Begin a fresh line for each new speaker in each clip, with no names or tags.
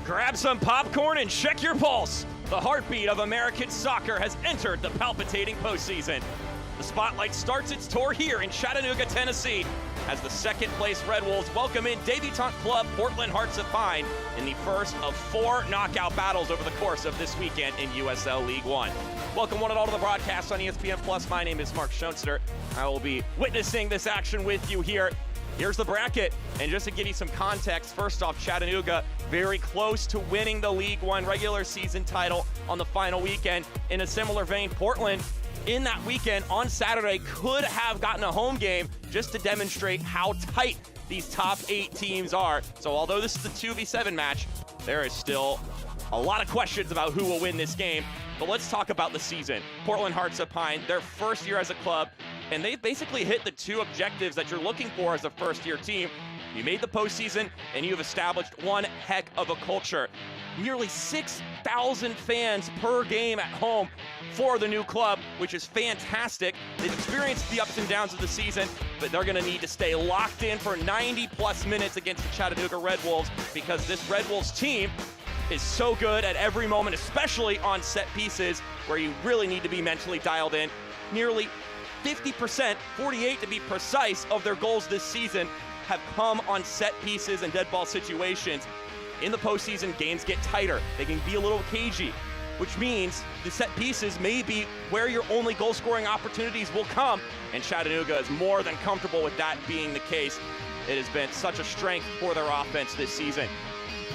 Grab some popcorn and check your pulse. The heartbeat of American soccer has entered the palpitating postseason. The spotlight starts its tour here in Chattanooga, Tennessee, as the second-place Red Wolves welcome in debutante club Portland Hearts of Pine in the first of 4 knockout battles over the course of this weekend in USL League One. Welcome one and all to the broadcast on ESPN+. My name is Mark Schoenster. I will be witnessing this action with you here. Here's the bracket, and just to give you some context, first off, Chattanooga very close to winning the League One regular season title on the final weekend. In a similar vein, Portland in that weekend on Saturday could have gotten a home game just to demonstrate how tight these top 8 teams are. So although this is a 2v7 match, there is still a lot of questions about who will win this game. But let's talk about the season. Portland Hearts of Pine, their first year as a club, and they've basically hit the 2 objectives that you're looking for as a first-year team. You made the postseason, and you've established one heck of a culture. Nearly 6,000 fans per game at home for the new club, which is fantastic. They've experienced the ups and downs of the season, but they're gonna need to stay locked in for 90-plus minutes against the Chattanooga Red Wolves, because this Red Wolves team is so good at every moment, especially on set pieces, where you really need to be mentally dialed in. Nearly 50%, 48 to be precise, of their goals this season have come on set pieces and dead ball situations. In the postseason, games get tighter. They can be a little cagey, which means the set pieces may be where your only goal scoring opportunities will come, and Chattanooga is more than comfortable with that being the case. It has been such a strength for their offense this season.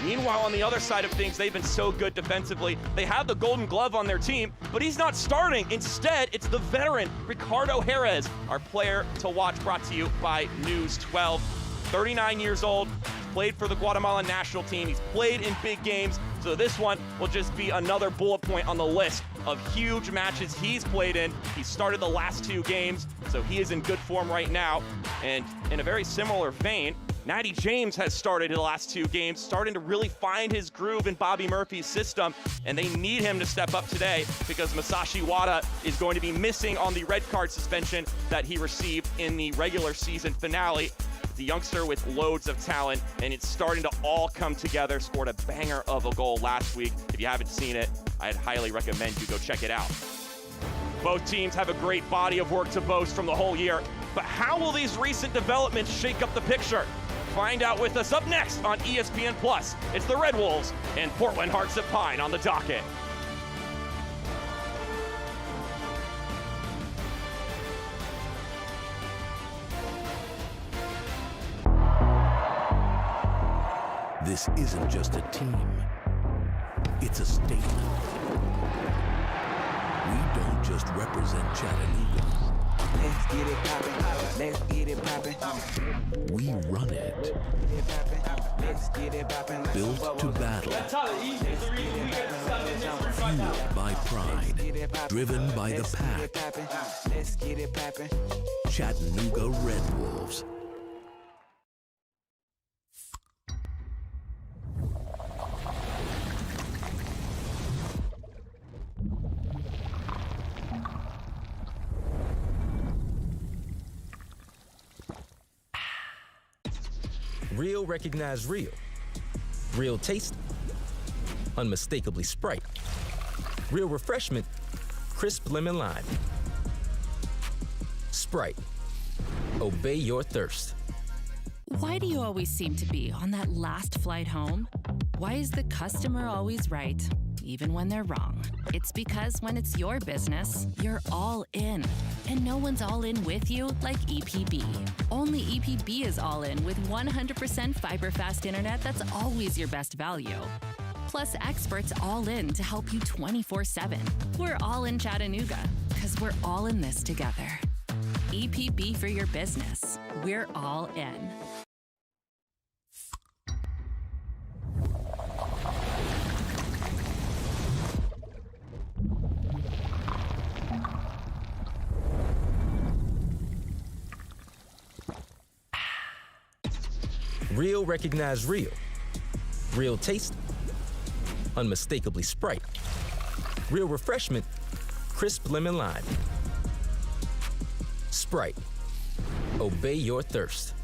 Meanwhile, on the other side of things, they've been so good defensively. They have the Golden Glove on their team, but he's not starting. Instead, it's the veteran, Ricardo Jerez, our player to watch, brought to you by News 12. 39 years old, played for the Guatemalan national team. He's played in big games, so this one will just be another bullet point on the list of huge matches he's played in. He started the last 2 games, so he is in good form right now. And in a very similar vein, Natty James has started the last 2 games, starting to really find his groove in Bobby Murphy's system, and they need him to step up today because Masashi Wada is going to be missing on the red card suspension that he received in the regular season finale. The youngster with loads of talent, and it's starting to all come together. Scored a banger of a goal last week. If you haven't seen it, I'd highly recommend you go check it out. Both teams have a great body of work to boast from the whole year, but how will these recent developments shake up the picture? Find out with us up next on ESPN+. It's the Red Wolves and Portland Hearts of Pine on the docket.
This isn't just a team, it's a statement. We don't just represent Chattanooga.
Let's get it poppin', let's get it poppin'.
We run it.
Let's get it poppin'.
Built to battle. Fueled by pride. Driven by the pack.
Let's get it poppin'.
Chattanooga Red Wolves.
Real recognize real. Real taste, unmistakably Sprite. Real refreshment, crisp lemon lime. Sprite, obey your thirst.
Why do you always seem to be on that last flight home? Why is the customer always right, even when they're wrong? It's because when it's your business, you're all in. And no one's all in with you like EPB. Only EPB is all in with 100% fiber-fast internet that's always your best value. Plus experts all in to help you 24/7. We're all in Chattanooga, because we're all in this together. EPB for your business. We're all in.
Real recognize real. Real taste, unmistakably Sprite. Real refreshment, crisp lemon lime. Sprite, obey your thirst.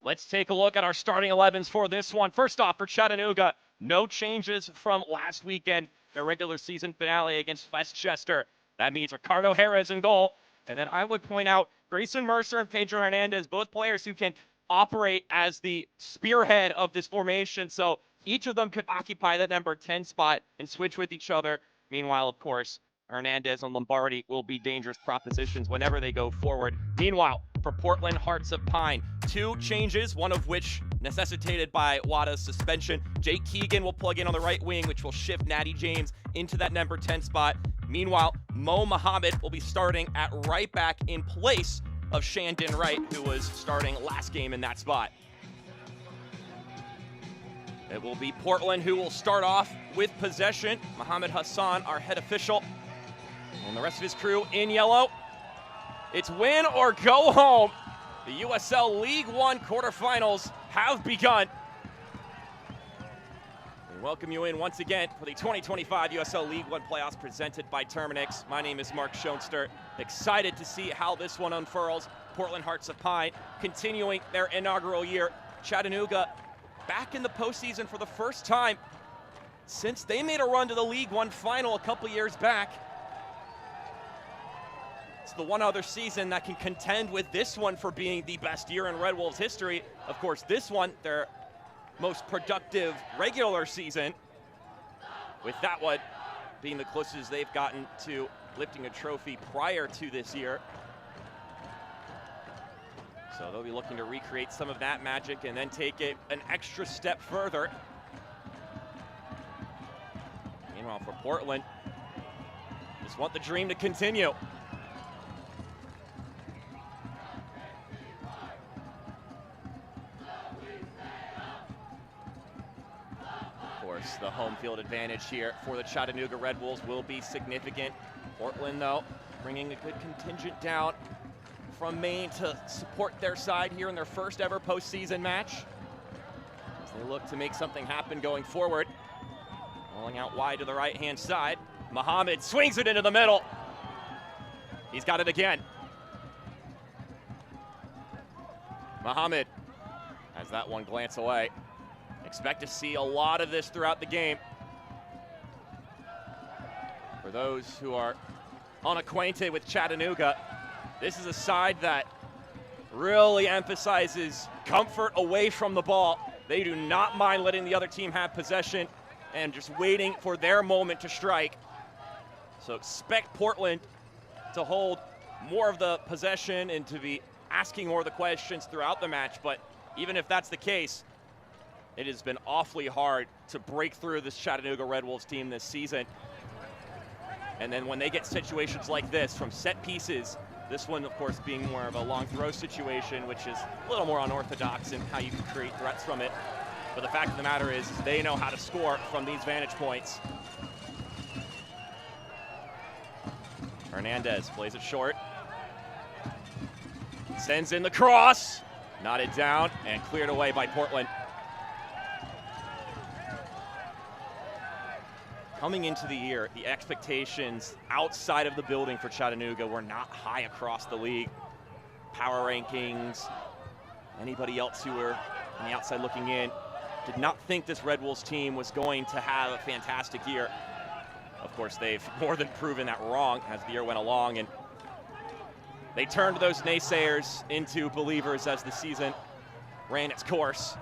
Let's take a look at our starting 11s for this one. First off, for Chattanooga, no changes from last weekend, their regular season finale against Westchester. That means Ricardo Harris in goal. And then I would point out Grayson Mercer and Pedro Hernandez, both players who can operate as the spearhead of this formation. So each of them could occupy the number 10 spot and switch with each other. Meanwhile, of course, Hernandez and Lombardi will be dangerous propositions whenever they go forward. Meanwhile, for Portland Hearts of Pine, 2 changes, one of which necessitated by Wada's suspension. Jake Keegan will plug in on the right wing, which will shift Natty James into that number 10 spot. Meanwhile, Mo Muhammad will be starting at right back in place of Shandon Wright, who was starting last game in that spot. It will be Portland who will start off with possession. Mohammed Hassan, our head official, and the rest of his crew in yellow. It's win or go home. The USL League One quarterfinals have begun. We welcome you in once again for the 2025 USL League One playoffs presented by Terminix. My name is Mark Schoenster. Excited to see how this one unfurls. Portland Hearts of Pine continuing their inaugural year. Chattanooga back in the postseason for the first time since they made a run to the League One final a couple years back. It's the one other season that can contend with this one for being the best year in Red Wolves history. Of course, this one, their most productive regular season, with that one being the closest they've gotten to lifting a trophy prior to this year. So they'll be looking to recreate some of that magic and then take it an extra step further. Meanwhile, for Portland, just want the dream to continue. The home field advantage here for the Chattanooga Red Wolves will be significant. Portland, though, bringing a good contingent down from Maine to support their side here in their first ever postseason match, as they look to make something happen going forward. Rolling out wide to the right-hand side. Muhammad swings it into the middle. He's got it again. Muhammad has that one glance away. Expect to see a lot of this throughout the game. For those who are unacquainted with Chattanooga, this is a side that really emphasizes comfort away from the ball. They do not mind letting the other team have possession and just waiting for their moment to strike. So expect Portland to hold more of the possession and to be asking more of the questions throughout the match. But even if that's the case, it has been awfully hard to break through this Chattanooga Red Wolves team this season. And then when they get situations like this from set pieces, this one, of course, being more of a long throw situation, which is a little more unorthodox in how you can create threats from it. But the fact of the matter is they know how to score from these vantage points. Hernandez plays it short. Sends in the cross. Knotted down and cleared away by Portland. Coming into the year, the expectations outside of the building for Chattanooga were not high across the league. Power rankings, anybody else who were on the outside looking in, did not think this Red Wolves team was going to have a fantastic year. Of course, they've more than proven that wrong as the year went along, and they turned those naysayers into believers as the season ran its course.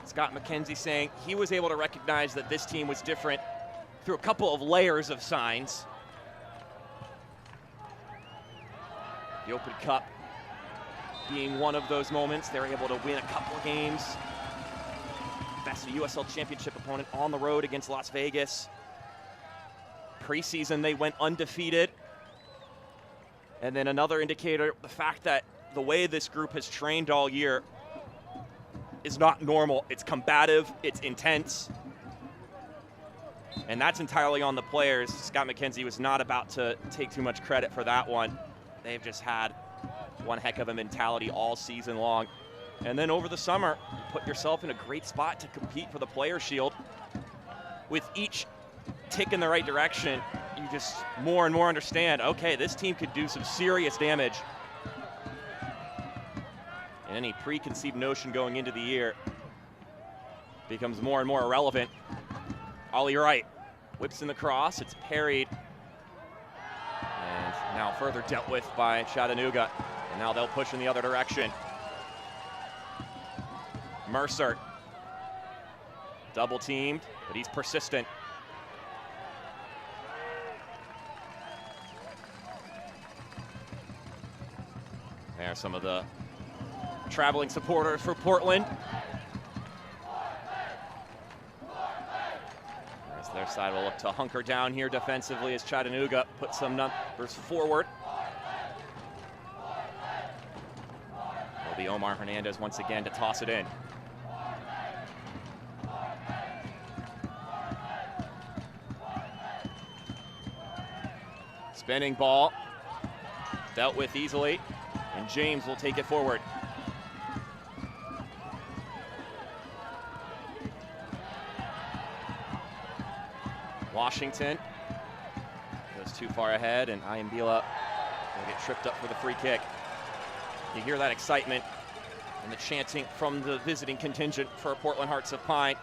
Scott McKenzie saying he was able to recognize that this team was different through a couple of layers of signs. The Open Cup being one of those moments. They were able to win a couple of games. Best USL Championship opponent on the road against Las Vegas. Preseason, they went undefeated. And then another indicator, the fact that the way this group has trained all year is not normal. It's combative, it's intense. And that's entirely on the players. Scott McKenzie was not about to take too much credit for that one. They've just had one heck of a mentality all season long. And then over the summer, you put yourself in a great spot to compete for the Player Shield. With each tick in the right direction, you just more and more understand, okay, this team could do some serious damage. And any preconceived notion going into the year becomes more and more irrelevant. Ollie Wright whips in the cross, it's parried. And now further dealt with by Chattanooga. And now they'll push in the other direction. Mercer, double teamed, but he's persistent. There are some of the traveling supporters for Portland. As their side will look to hunker down here defensively as Chattanooga puts some numbers forward. It'll be Omar Hernandez once again to toss it in. Spinning ball, dealt with easily, and James will take it forward. Washington goes too far ahead, and Ayambila will get tripped up for the free kick. You hear that excitement and the chanting from the visiting contingent for Portland Hearts of Pine.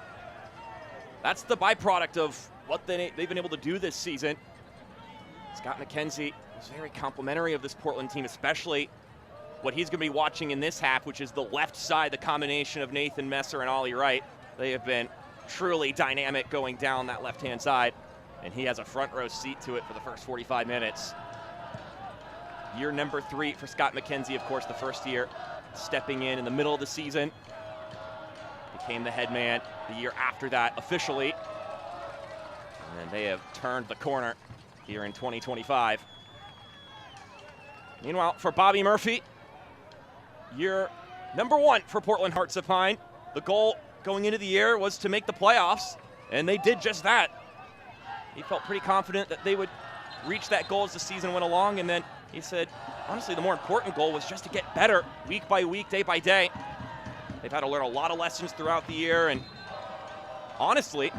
That's the byproduct of what they've been able to do this season. Scott McKenzie is very complimentary of this Portland team, especially what he's going to be watching in this half, which is the left side, the combination of Nathan Messer and Ollie Wright. They have been truly dynamic going down that left-hand side, and he has a front row seat to it for the first 45 minutes. Year number 3 for Scott McKenzie, of course, the first year stepping in the middle of the season. Became the head man the year after that officially. And then they have turned the corner here in 2025. Meanwhile, for Bobby Murphy, year number 1 for Portland Hearts of Pine. The goal going into the year was to make the playoffs, and they did just that. He felt pretty confident that they would reach that goal as the season went along, and then he said, honestly, the more important goal was just to get better week by week, day by day. They've had to learn a lot of lessons throughout the year, and honestly,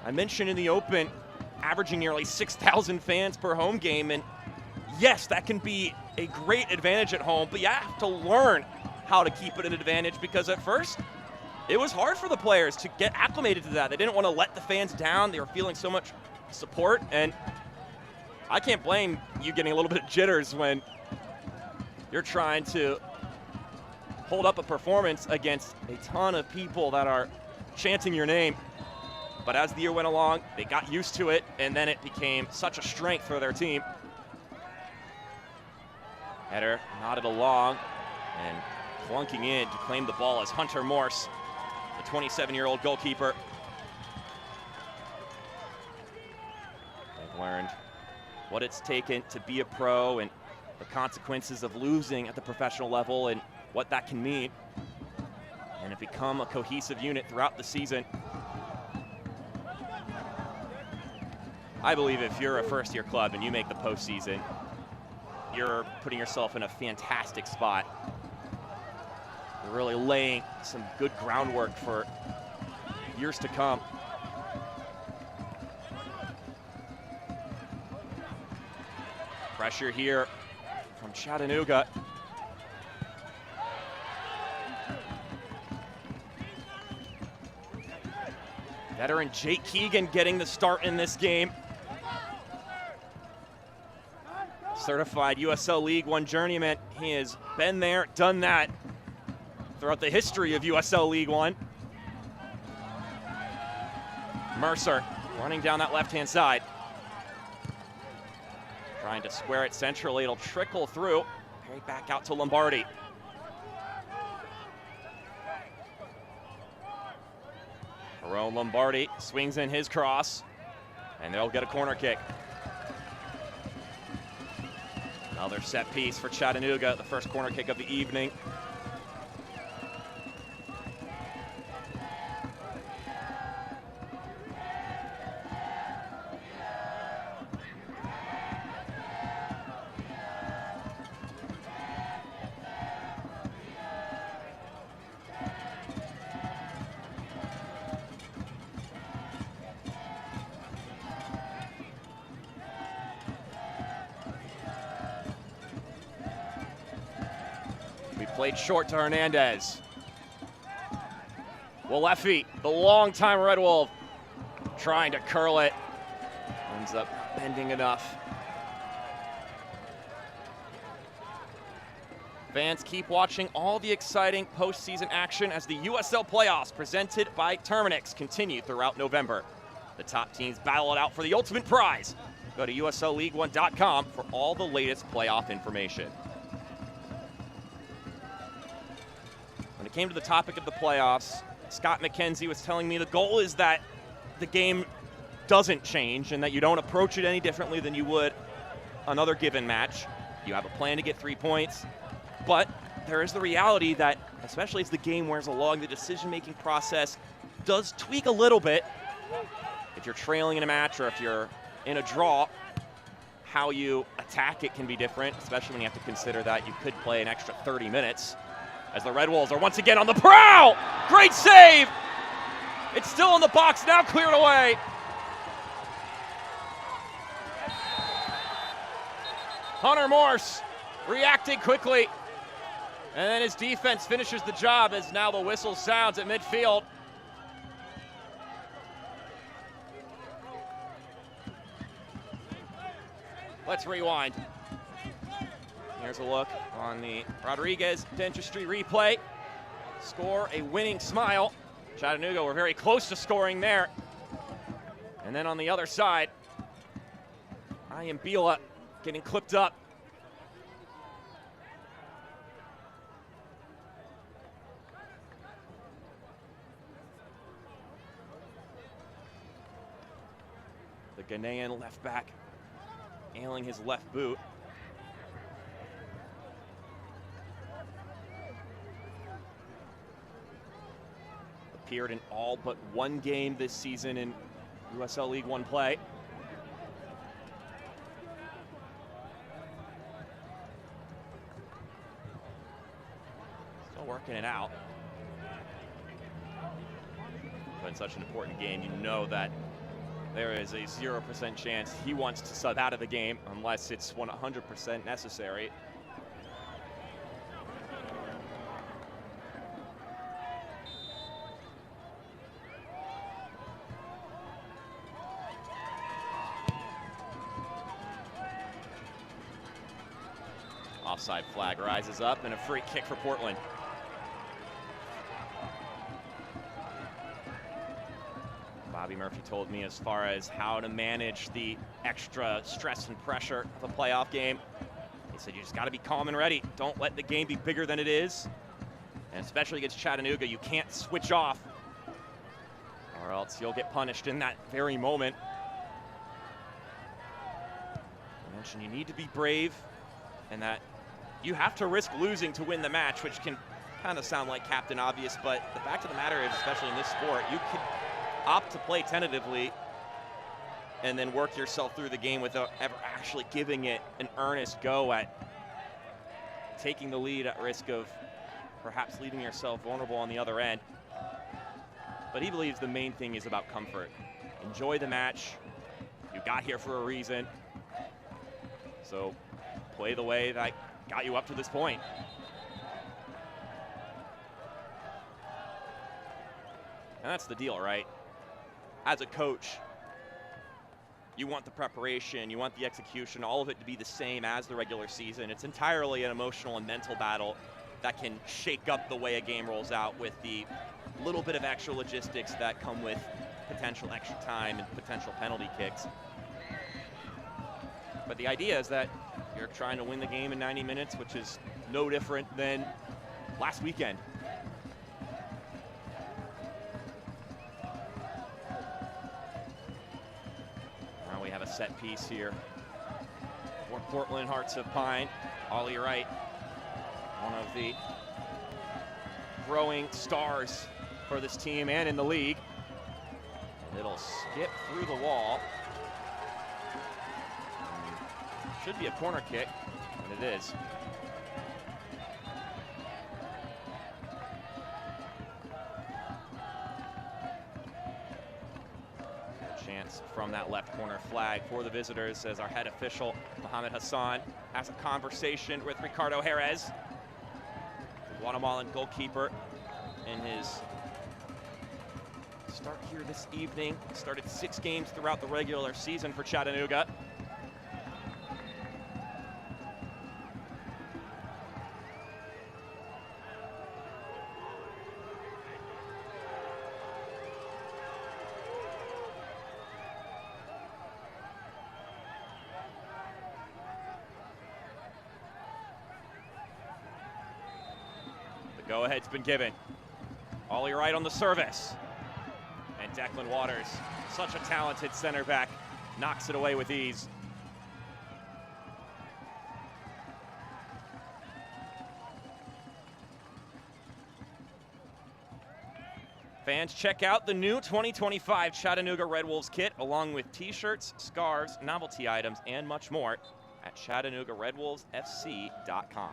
I mentioned in the open, averaging nearly 6,000 fans per home game, and yes, that can be a great advantage at home, but you have to learn how to keep it an advantage, because at first, it was hard for the players to get acclimated to that. They didn't want to let the fans down. They were feeling so much support, and I can't blame you getting a little bit of jitters when you're trying to hold up a performance against a ton of people that are chanting your name. But as the year went along, they got used to it, and then it became such a strength for their team. Header nodded along, and clunking in to claim the ball as Hunter Morse, the 27-year-old goalkeeper. They've learned what it's taken to be a pro and the consequences of losing at the professional level and what that can mean, and have become a cohesive unit throughout the season. I believe if you're a first-year club and you make the postseason, you're putting yourself in a fantastic spot. You're really laying some good groundwork for years to come. Pressure here from Chattanooga. Veteran Jake Keegan getting the start in this game. Certified USL League One journeyman. He has been there, done that throughout the history of USL League One. Mercer running down that left-hand side. Trying to square it centrally, it'll trickle through. Parry back out to Lombardi. Jerome Lombardi swings in his cross, and they'll get a corner kick. Another set piece for Chattanooga, the first corner kick of the evening. Played short to Hernandez. Walefi, the longtime Red Wolf, trying to curl it. Ends up bending enough. Fans, keep watching all the exciting postseason action as the USL playoffs presented by Terminix continue throughout November. The top teams battle it out for the ultimate prize. Go to USLLeague1.com for all the latest playoff information. When it came to the topic of the playoffs, Scott McKenzie was telling me the goal is that the game doesn't change and that you don't approach it any differently than you would another given match. You have a plan to get 3 points, but there is the reality that, especially as the game wears along, the decision-making process does tweak a little bit. If you're trailing in a match or if you're in a draw, how you attack it can be different, especially when you have to consider that you could play an extra 30 minutes. As the Red Wolves are once again on the prowl! Great save! It's still in the box, now cleared away. Hunter Morse reacting quickly. And then his defense finishes the job as now the whistle sounds at midfield. Let's rewind. Here's a look on the Rodriguez Dentistry replay. Score a winning smile. Chattanooga were very close to scoring there. And then on the other side, Iambila getting clipped up. The Ghanaian left back ailing his left boot. Appeared in all but one game this season in USL League One play. Still working it out. But in such an important game, you know that there is a 0% chance he wants to sub out of the game unless it's 100% necessary. Offside flag rises up and a free kick for Portland. Bobby Murphy told me as far as how to manage the extra stress and pressure of a playoff game. He said you just got to be calm and ready. Don't let the game be bigger than it is. And especially against Chattanooga, you can't switch off or else you'll get punished in that very moment. I mentioned you need to be brave and that you have to risk losing to win the match, which can kind of sound like Captain Obvious, but the fact of the matter is, especially in this sport, you could opt to play tentatively and then work yourself through the game without ever actually giving it an earnest go at taking the lead at risk of perhaps leaving yourself vulnerable on the other end. But he believes the main thing is about comfort. Enjoy the match. You got here for a reason. So play the way that got you up to this point. And that's the deal, right? As a coach, you want the preparation, you want the execution, all of it to be the same as the regular season. It's entirely an emotional and mental battle that can shake up the way a game rolls out with the little bit of extra logistics that come with potential extra time and potential penalty kicks. But the idea is that you're trying to win the game in 90 minutes, which is no different than last weekend. Now we have a set piece here for Portland Hearts of Pine. Ollie Wright, one of the growing stars for this team and in the league. And it'll skip through the wall. Should be a corner kick, and it is. A chance from that left corner flag for the visitors as our head official, Mohamed Hassan, has a conversation with Ricardo Jerez. Guatemalan goalkeeper in his start here this evening. Started 6 games throughout the regular season for Chattanooga. Go-ahead's been given. Ollie Wright on the service. And Declan Waters, such a talented center back, knocks it away with ease. Fans, check out the new 2025 Chattanooga Red Wolves kit, along with t-shirts, scarves, novelty items, and much more at ChattanoogaRedWolvesFC.com.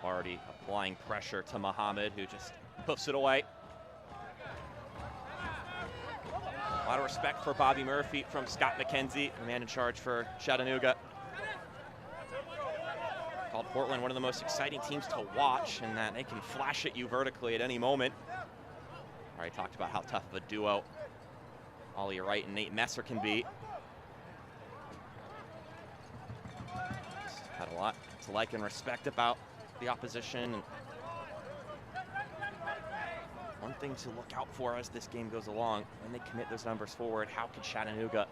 Lombardi applying pressure to Muhammad, who just hoofs it away. A lot of respect for Bobby Murphy from Scott McKenzie, the man in charge for Chattanooga. Called Portland one of the most exciting teams to watch, in that they can flash at you vertically at any moment. Already talked about how tough of a duo Ollie Wright and Nate Messer can be. Just had a lot to like and respect about the opposition. And one thing to look out for as this game goes along, when they commit those numbers forward, how can Chattanooga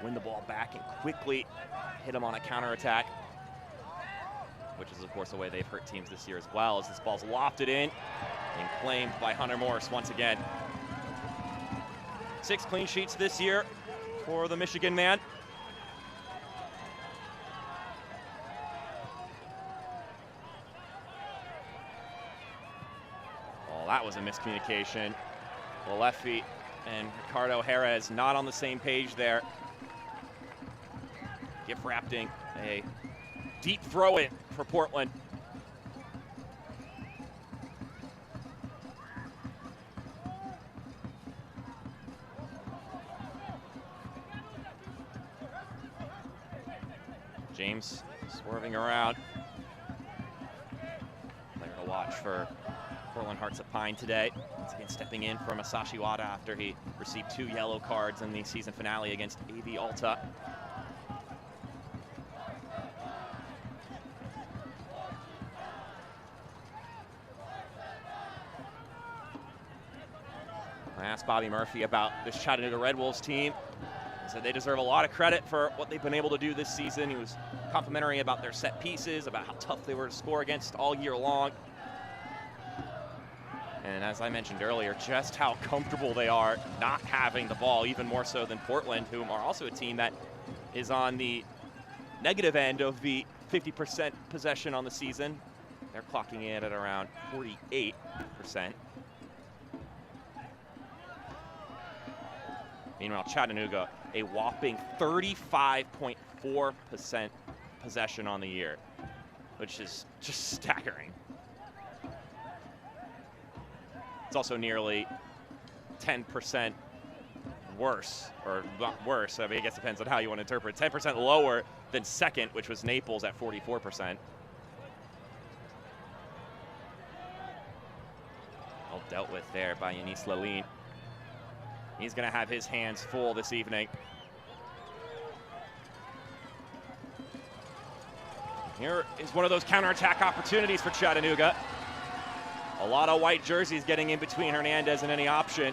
win the ball back and quickly hit them on a counterattack? Which is, of course, the way they've hurt teams this year as well, as this ball's lofted in and claimed by Hunter Morris once again. 6 clean sheets this year for the Michigan man. Well, that was a miscommunication. Lefi and Ricardo Jerez not on the same page there. Gift wrapping a deep throw in for Portland. James swerving around. Player to watch for Portland Hearts of Pine today. Once again, stepping in for Masashi Wada after he received 2 yellow cards in the season finale against AV Alta. I asked Bobby Murphy about this Chattanooga Red Wolves team. He said they deserve a lot of credit for what they've been able to do this season. He was complimentary about their set pieces, about how tough they were to score against all year long. And as I mentioned earlier, just how comfortable they are not having the ball, even more so than Portland, whom are also a team that is on the negative end of the 50% possession on the season. They're clocking in at around 48%. Meanwhile, Chattanooga, a whopping 35.4% possession on the year, which is just staggering. It's also nearly 10% worse, or not worse, I mean, I guess it depends on how you want to interpret, 10% lower than second, which was Naples at 44%. All dealt with there by Yanis Lalin. He's going to have his hands full this evening. Here is one of those counterattack opportunities for Chattanooga. A lot of white jerseys getting in between Hernandez and any option.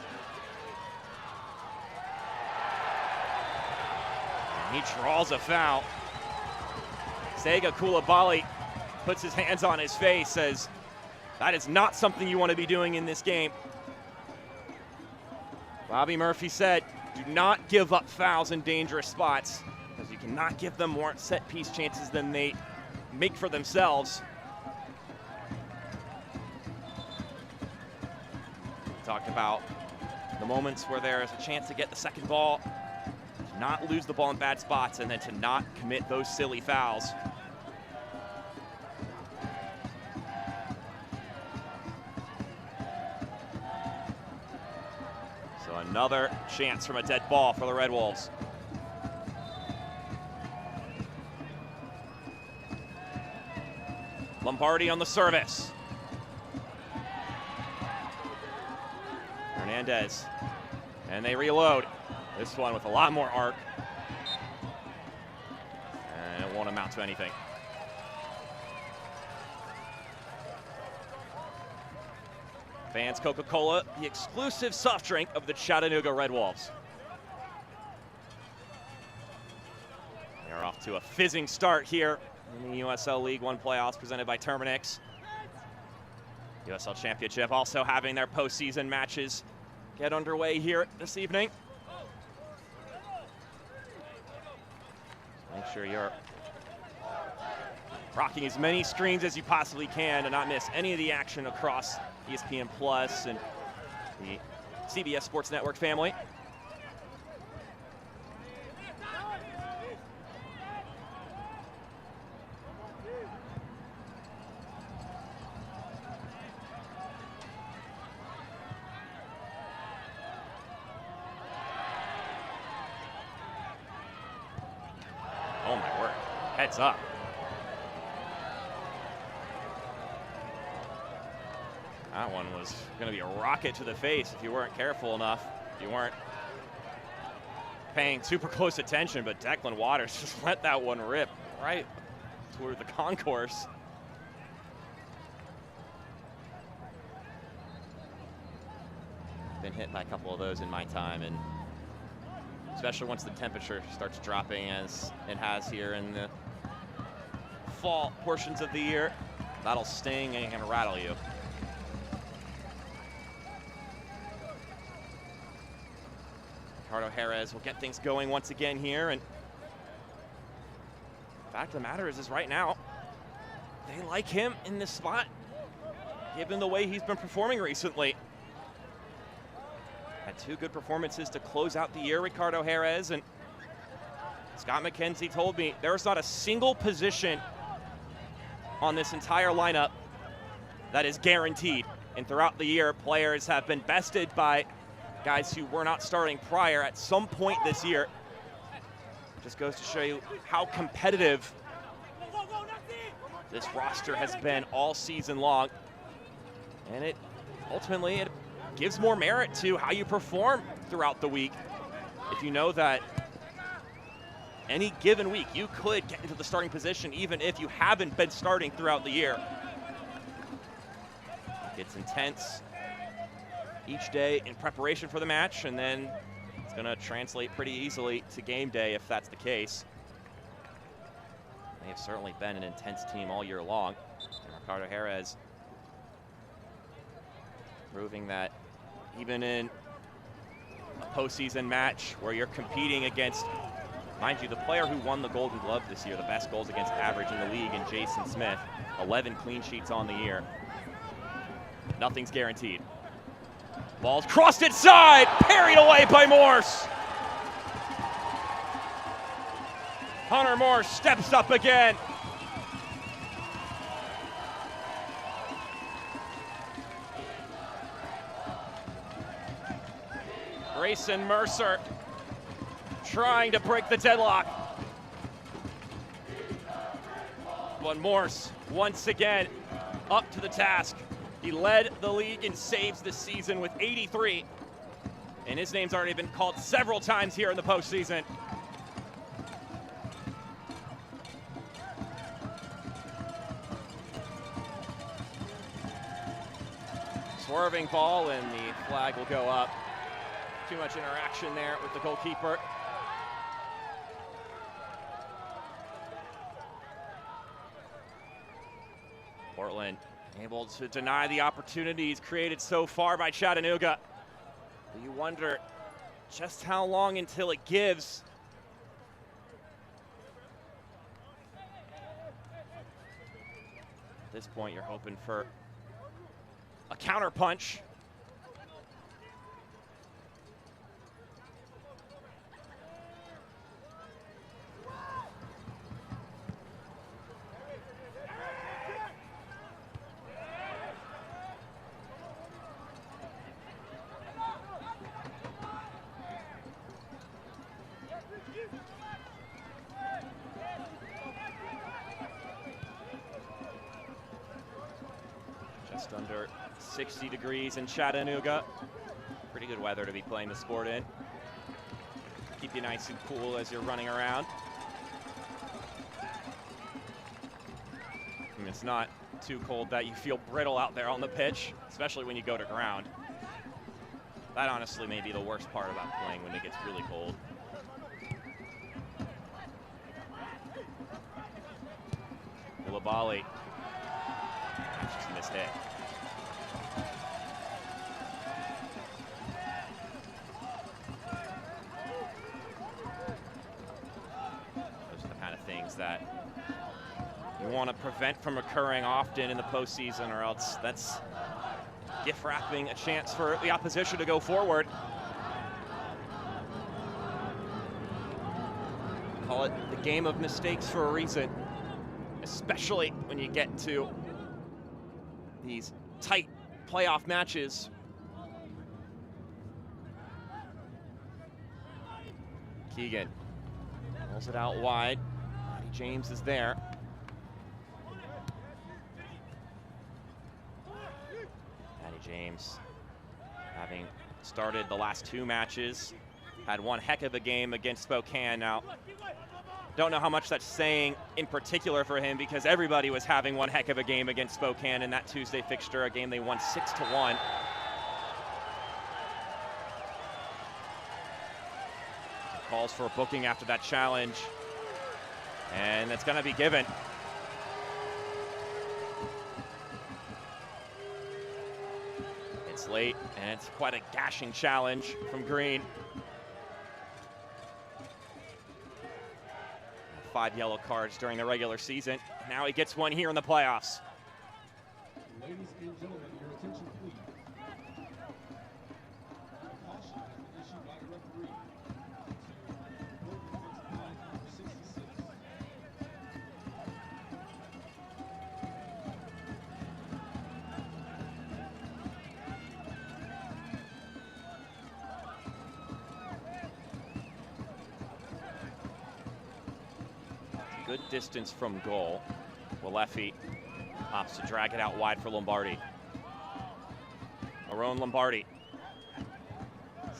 And he draws a foul. Sega Koulibaly puts his hands on his face, says, that is not something you want to be doing in this game. Bobby Murphy said, do not give up fouls in dangerous spots, because you cannot give them more set piece chances than they make for themselves. Talked about the moments where there is a chance to get the second ball, to not lose the ball in bad spots, and then to not commit those silly fouls. So Another chance from a dead ball for the Red Wolves. Lombardi on the service. Hernandez. And they reload. This one with a lot more arc. And it won't amount to anything. Vans Coca-Cola, the exclusive soft drink of the Chattanooga Red Wolves. They are off to a fizzing start here in the USL League One playoffs presented by Terminix. USL Championship also having their postseason matches get underway here this evening. Make sure you're rocking as many screens as you possibly can to not miss any of the action across ESPN Plus and the CBS Sports Network family. Oh my word, heads up. That one was going to be a rocket to the face if you weren't careful enough. If you weren't paying super close attention, but Declan Waters just let that one rip right toward the concourse. Been hit by a couple of those in my time, and especially once the temperature starts dropping as it has here in the fall portions of the year, that'll sting and rattle you. Ricardo Jerez will get things going once again here, and the fact of the matter is right now, they like him in this spot, given the way he's been performing recently. Had 2 good performances to close out the year, Ricardo Jerez, and Scott McKenzie told me there's not a single position on this entire lineup that is guaranteed. And throughout the year, players have been bested by guys who were not starting prior at some point this year. Just goes to show you how competitive this roster has been all season long. And it ultimately gives more merit to how you perform throughout the week. If you know that any given week you could get into the starting position even if you haven't been starting throughout the year. It's intense each day in preparation for the match, and then it's going to translate pretty easily to game day if that's the case. They have certainly been an intense team all year long. And Ricardo Jerez proving that even in a postseason match where you're competing against, mind you, the player who won the Golden Glove this year, the best goals against average in the league, and Jason Smith, 11 clean sheets on the year. Nothing's guaranteed. Ball's crossed inside, parried away by Morse. Hunter Morse steps up again. Grayson Mercer trying to break the deadlock. But Morse once again up to the task. He led the league in saves this season with 83, and his name's already been called several times here in the postseason. Swerving ball, and the flag will go up. Too much interaction there with the goalkeeper. Portland able to deny the opportunities created so far by Chattanooga. But you wonder just how long until it gives. At this point, you're hoping for a counter punch. Just under 60 degrees in Chattanooga. Pretty good weather to be playing the sport in. Keep you nice and cool as you're running around. And it's not too cold that you feel brittle out there on the pitch, especially when you go to ground. That honestly may be the worst part about playing when it gets really cold. Koulibaly. Just a missed hit. Those are the kind of things that you want to prevent from occurring often in the postseason, or else that's gift wrapping a chance for the opposition to go forward. Call it the game of mistakes for a reason, especially when you get to these tight playoff matches. Keegan rolls it out wide. Matty James is there. Matty James, having started the last 2 matches, had one heck of a game against Spokane. Now, don't know how much that's saying in particular for him, because everybody was having one heck of a game against Spokane in that Tuesday fixture, a game they won 6-1. Calls for a booking after that challenge, and that's going to be given. It's late, and it's quite a gashing challenge from Green. 5 yellow cards during the regular season. Now he gets one here in the playoffs.
Ladies and gentlemen, your attention please. A caution has been issued by the referee to Portland defensive line number 66.
Good distance from goal. Walefi opts to drag it out wide for Lombardi. Marone Lombardi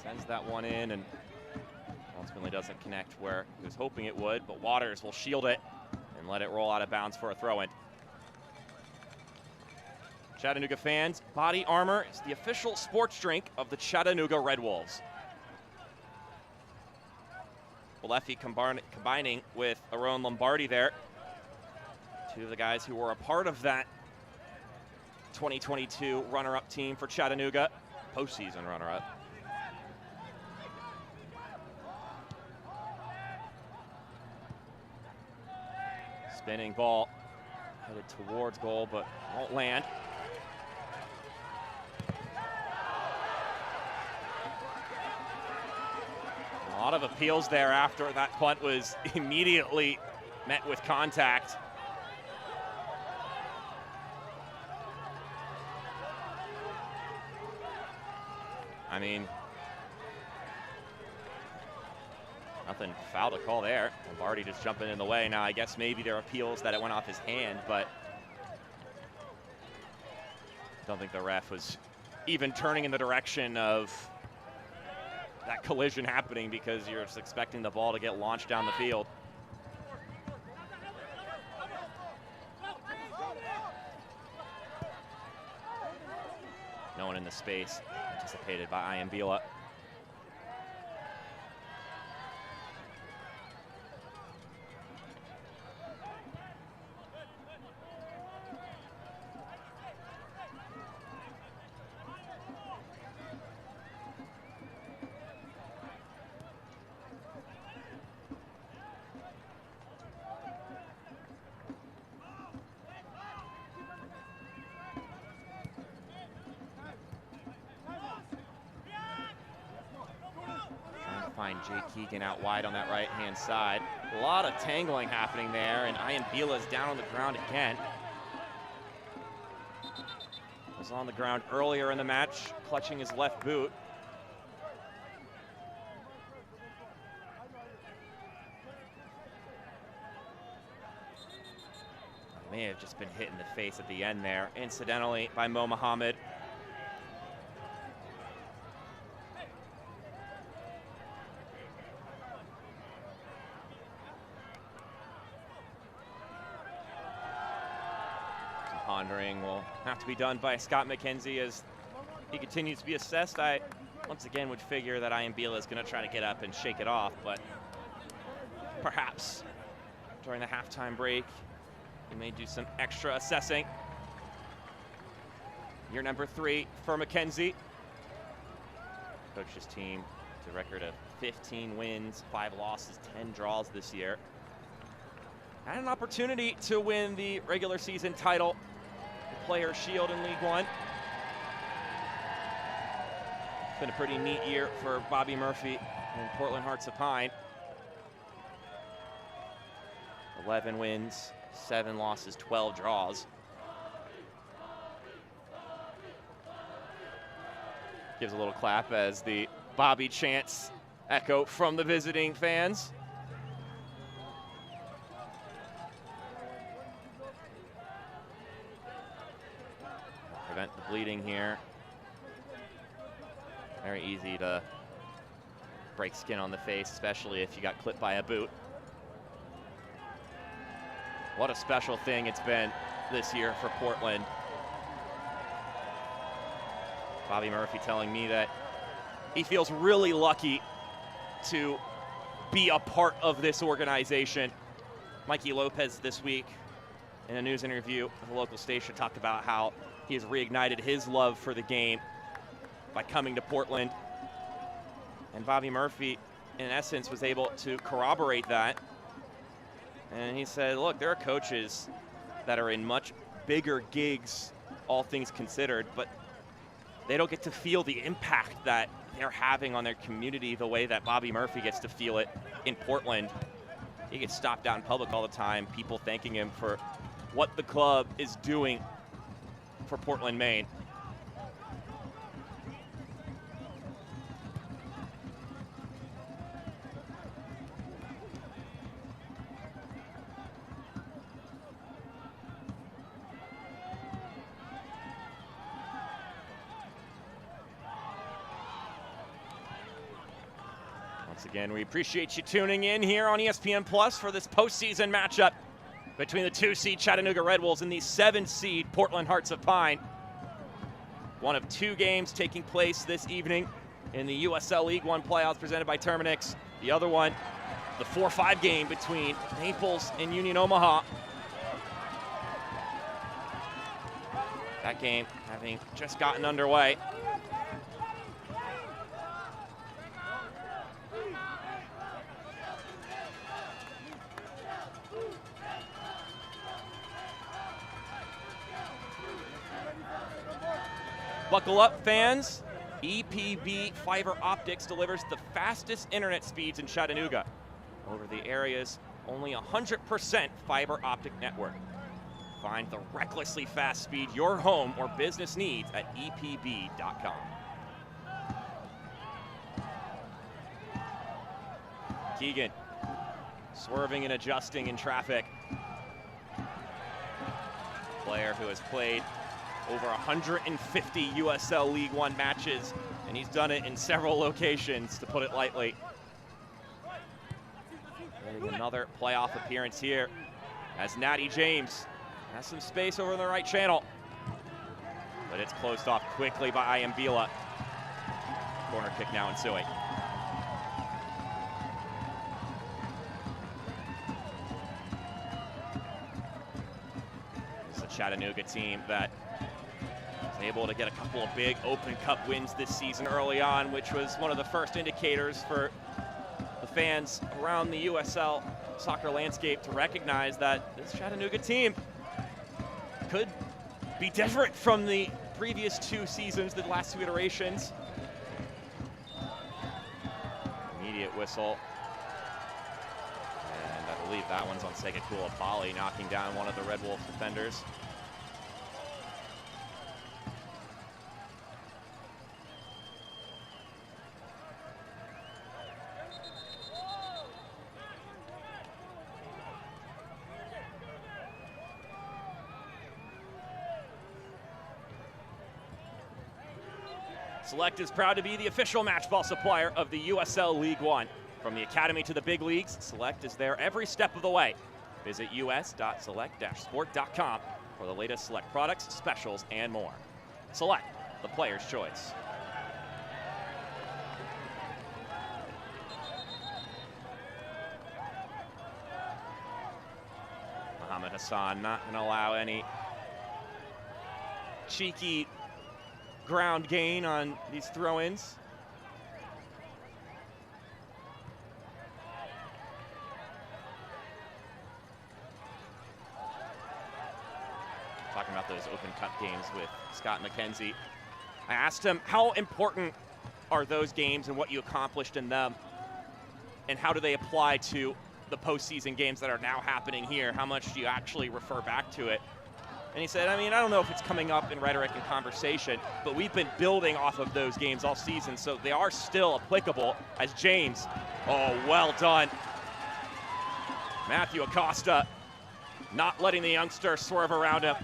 sends that one in and ultimately doesn't connect where he was hoping it would, but Waters will shield it and let it roll out of bounds for a throw-in. Chattanooga fans, Body Armor is the official sports drink of the Chattanooga Red Wolves. Walefi combining with Marone Lombardi there. 2 of the guys who were a part of that 2022 runner-up team for Chattanooga, postseason runner-up. Spinning ball headed towards goal, but won't land. A lot of appeals there after that punt was immediately met with contact. I mean, nothing foul to call there. Lombardi just jumping in the way. Now, I guess maybe there are appeals that it went off his hand, but I don't think the ref was even turning in the direction of that collision happening, because you're just expecting the ball to get launched down the field. No one in the space anticipated by Iambila. Find Jake Keegan out wide on that right-hand side. A lot of tangling happening there, and Iambila is down on the ground again. Was on the ground earlier in the match, clutching his left boot. May have just been hit in the face at the end there, incidentally, by Mo Muhammad. Some pondering will have to be done by Scott McKenzie as he continues to be assessed. I, once again, would figure that Iambila is going to try to get up and shake it off, but perhaps during the halftime break, he may do some extra assessing. Year number 3 for McKenzie. Coach's team with a record of 15 wins, 5 losses, 10 draws this year. Had an opportunity to win the regular season title, the Players' Shield in League One. It's been a pretty neat year for Bobby Murphy and Portland Hearts of Pine. 11 wins, 7 losses, 12 draws. Gives a little clap as the Bobby chants echo from the visiting fans. Prevent the bleeding here. Very easy to break skin on the face, especially if you got clipped by a boot. What a special thing it's been this year for Portland. Bobby Murphy telling me that he feels really lucky to be a part of this organization. Mikey Lopez this week in a news interview with a local station talked about how he has reignited his love for the game by coming to Portland. And Bobby Murphy, in essence, was able to corroborate that. And he said, look, there are coaches that are in much bigger gigs, all things considered, but they don't get to feel the impact that they're having on their community the way that Bobby Murphy gets to feel it in Portland. He gets stopped out in public all the time, people thanking him for what the club is doing for Portland, Maine. Once again, we appreciate you tuning in here on ESPN Plus for this postseason matchup between the 2-seed Chattanooga Red Wolves and the 7-seed Portland Hearts of Pine. One of 2 games taking place this evening in the USL League One playoffs presented by Terminix. The other one, the 4-5 game between Naples and Union Omaha. That game having just gotten underway. Buckle up, fans. EPB Fiber Optics delivers the fastest internet speeds in Chattanooga over the area's only 100% fiber optic network. Find the recklessly fast speed your home or business needs at epb.com. Keegan swerving and adjusting in traffic. Player who has played over 150 USL League One matches, and he's done it in several locations, to put it lightly. Getting another playoff appearance here as Natty James has some space over in the right channel, but it's closed off quickly by Iambila. Corner kick now ensuing. It's a Chattanooga team that able to get a couple of big Open Cup wins this season early on, which was one of the first indicators for the fans around the USL soccer landscape to recognize that this Chattanooga team could be different from the previous 2 seasons, the last 2 iterations. Immediate whistle. And I believe that one's on Sega Kulapali, knocking down one of the Red Wolves defenders. Select is proud to be the official match ball supplier of the USL League One. From the academy to the big leagues, Select is there every step of the way. Visit us.select-sport.com for the latest Select products, specials, and more. Select, the player's choice. Mohamed Hassan not going to allow any cheeky ground gain on these throw-ins. Talking about those Open Cup games with Scott McKenzie. I asked him, how important are those games and what you accomplished in them? And how do they apply to the postseason games that are now happening here? How much do you actually refer back to it? And he said, I mean, I don't know if it's coming up in rhetoric and conversation, but we've been building off of those games all season, so they are still applicable. As James, oh, well done. Matthew Acosta not letting the youngster swerve around him.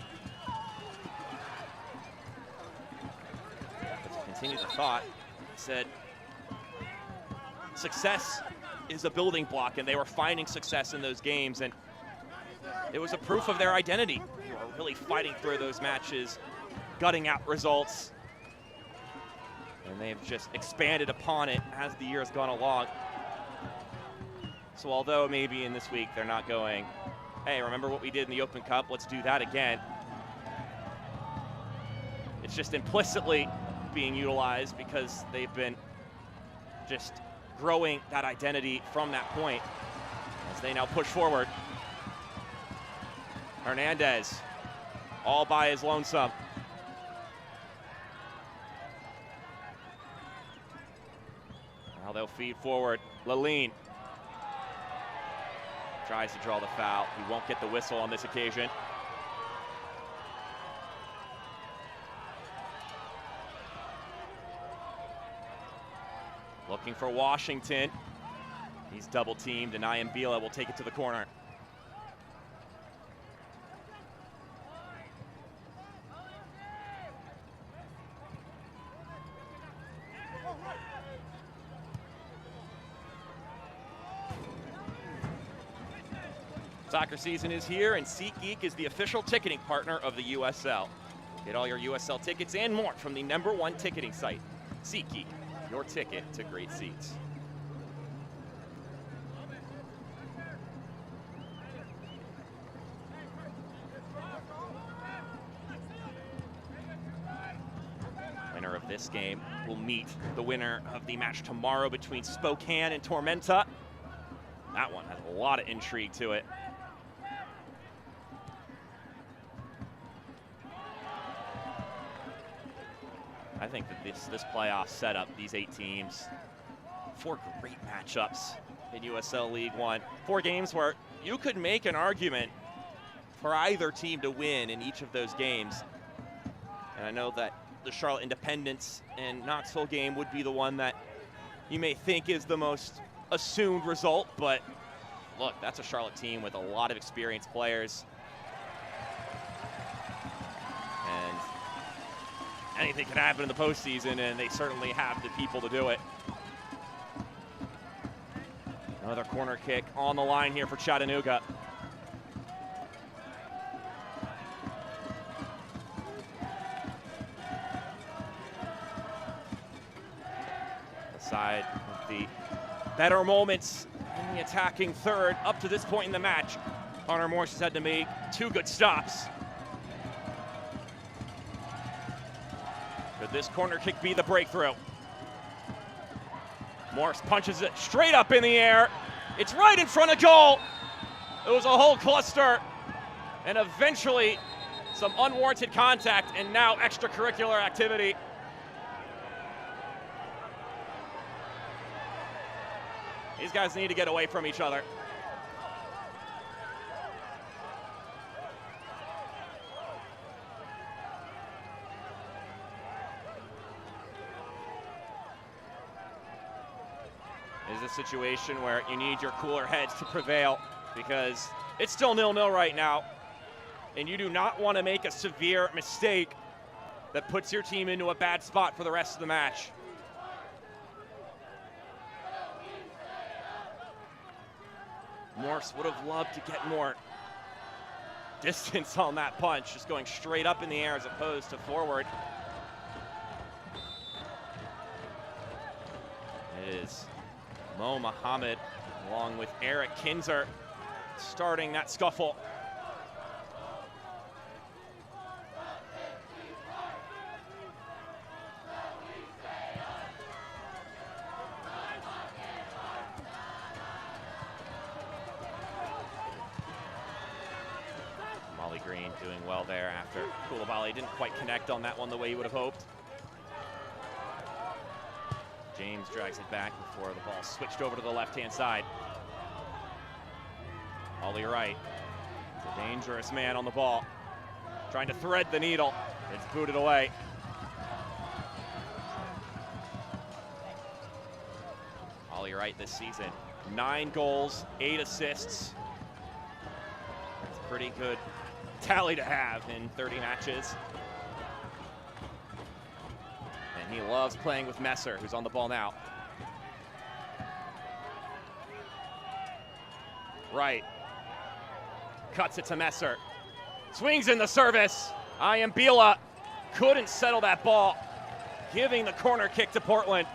But to continue the thought, he said, success is a building block, and they were finding success in those games, and it was a proof of their identity. They were really fighting through those matches, gutting out results, and they've just expanded upon it as the year has gone along. So although maybe in this week they're not going, hey, remember what we did in the Open Cup, let's do that again. It's just implicitly being utilized because they've been just growing that identity from that point as they now push forward. Hernandez, all by his lonesome. Now they'll feed forward. Laline tries to draw the foul. He won't get the whistle on this occasion. Looking for Washington. He's double teamed, and Iambila will take it to the corner. Soccer season is here, and SeatGeek is the official ticketing partner of the USL. Get all your USL tickets and more from the #1 ticketing site, SeatGeek, your ticket to great seats. Winner of this game will meet the winner of the match tomorrow between Spokane and Tormenta. That one has a lot of intrigue to it. I think that this playoff setup, these 8 teams, 4 great matchups in USL League One. 4 games where you could make an argument for either team to win in each of those games. And I know that the Charlotte Independence and Knoxville game would be the one that you may think is the most assumed result, but look, that's a Charlotte team with a lot of experienced players. And anything can happen in the postseason, and they certainly have the people to do it. Another corner kick on the line here for Chattanooga. Aside with the better moments in the attacking third up to this point in the match, Connor Morse has had to make 2 good stops. Could this corner kick be the breakthrough? Morse punches it straight up in the air. It's right in front of goal. It was a whole cluster, and eventually some unwarranted contact, and now extracurricular activity. These guys need to get away from each other. This is a situation where you need your cooler heads to prevail because it's still 0-0 right now, and you do not want to make a severe mistake that puts your team into a bad spot for the rest of the match. Morse would have loved to get more distance on that punch, just going straight up in the air as opposed to forward. It is Mo Muhammad along with Eric Kinzer starting that scuffle. Green doing well there after Koulibaly didn't quite connect on that one the way he would have hoped. James drags it back before the ball switched over to the left-hand side. Ollie Wright, a dangerous man on the ball, trying to thread the needle. It's booted away. Ollie Wright this season, 9 goals, 8 assists. That's a pretty good tally to have in 30 matches. And he loves playing with Messer, who's on the ball now. Right. Cuts it to Messer. Swings in the service. Ayambila couldn't settle that ball, giving the corner kick to Portland.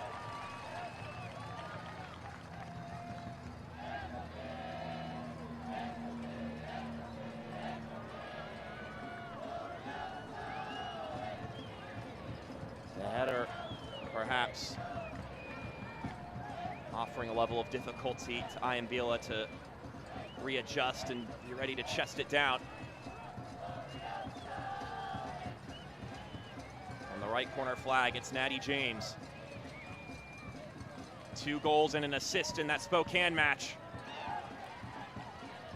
Perhaps offering a level of difficulty to Ayambila to readjust and be ready to chest it down. On the right corner flag, it's Natty James. 2 goals and an assist in that Spokane match.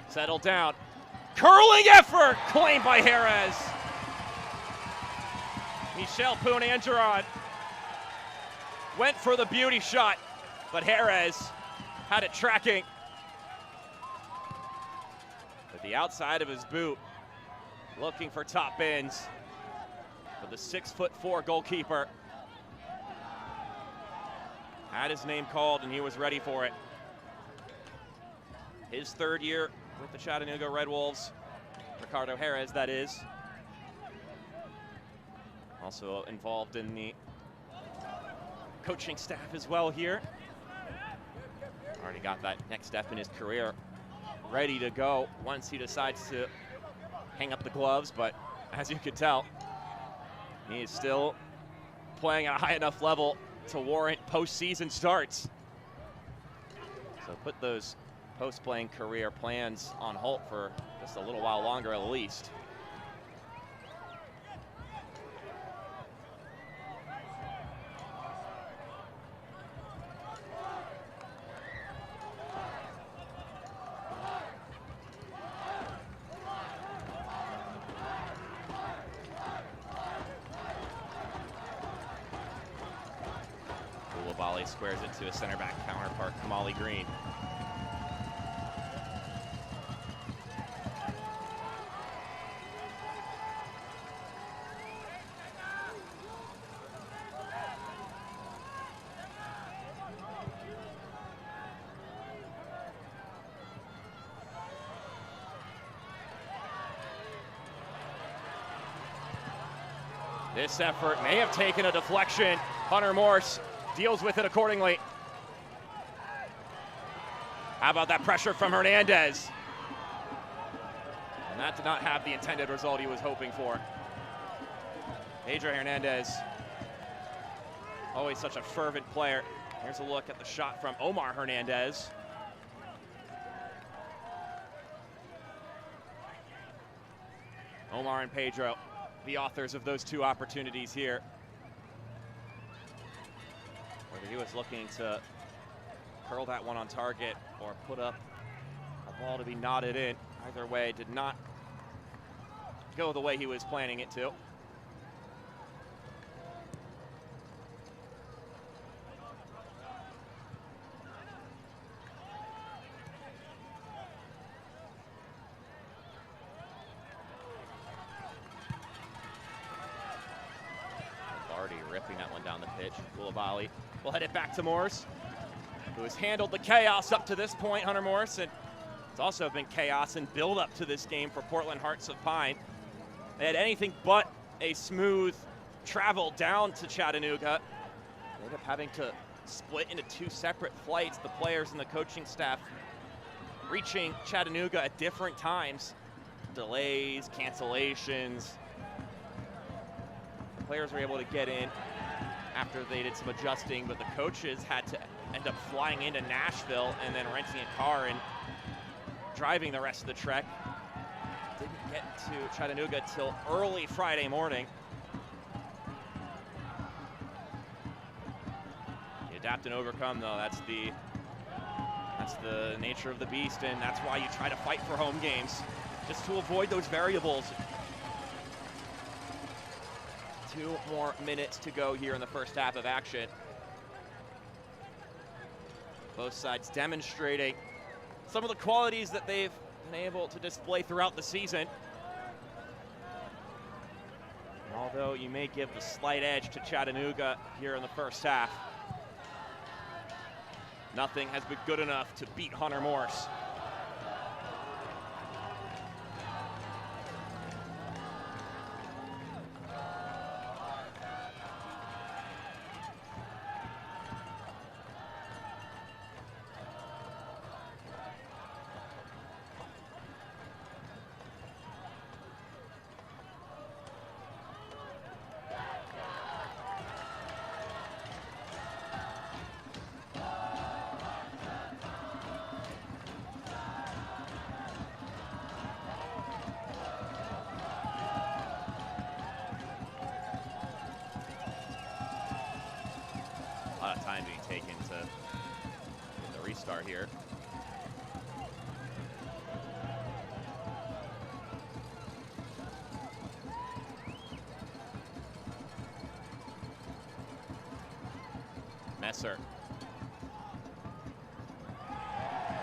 Settled down. Curling effort claimed by Jerez. Michel Poon-Angeron went for the beauty shot, but Jerez had it tracking. At the outside of his boot, looking for top bins. But the 6'4" goalkeeper had his name called and he was ready for it. His 3rd year with the Chattanooga Red Wolves, Ricardo Jerez, that is. Also involved in the coaching staff as well here. Already got that next step in his career ready to go once he decides to hang up the gloves, but as you could tell, he is still playing at a high enough level to warrant postseason starts. So put those post-playing career plans on hold for just a little while longer at least. Koulibaly squares it to a center back counterpart, Kamali Green. This effort may have taken a deflection. Hunter Morse deals with it accordingly. How about that pressure from Hernandez? And that did not have the intended result he was hoping for. Pedro Hernandez, always such a fervent player. Here's a look at the shot from Omar Hernandez. Omar and Pedro, the authors of those 2 opportunities here. Whether he was looking to curl that one on target or put up a ball to be knotted in, either way did not go the way he was planning it to. deflecting that one down the pitch. Koulibaly will head it back to Morse, who has handled the chaos up to this point, Hunter Morse, and it's also been chaos and build up to this game for Portland Hearts of Pine. They had anything but a smooth travel down to Chattanooga. They ended up having to split into 2 separate flights, the players and the coaching staff reaching Chattanooga at different times. Delays, cancellations. The players were able to get in after they did some adjusting, but the coaches had to end up flying into Nashville and then renting a car and driving the rest of the trek. Didn't get to Chattanooga till early Friday morning. You adapt and overcome, though. That's the nature of the beast, and that's why you try to fight for home games, just to avoid those variables. 2 more minutes to go here in the first half of action. Both sides demonstrating some of the qualities that they've been able to display throughout the season. Although you may give the slight edge to Chattanooga here in the first half, nothing has been good enough to beat Hunter Morse. A lot of time being taken to get the restart here. Messer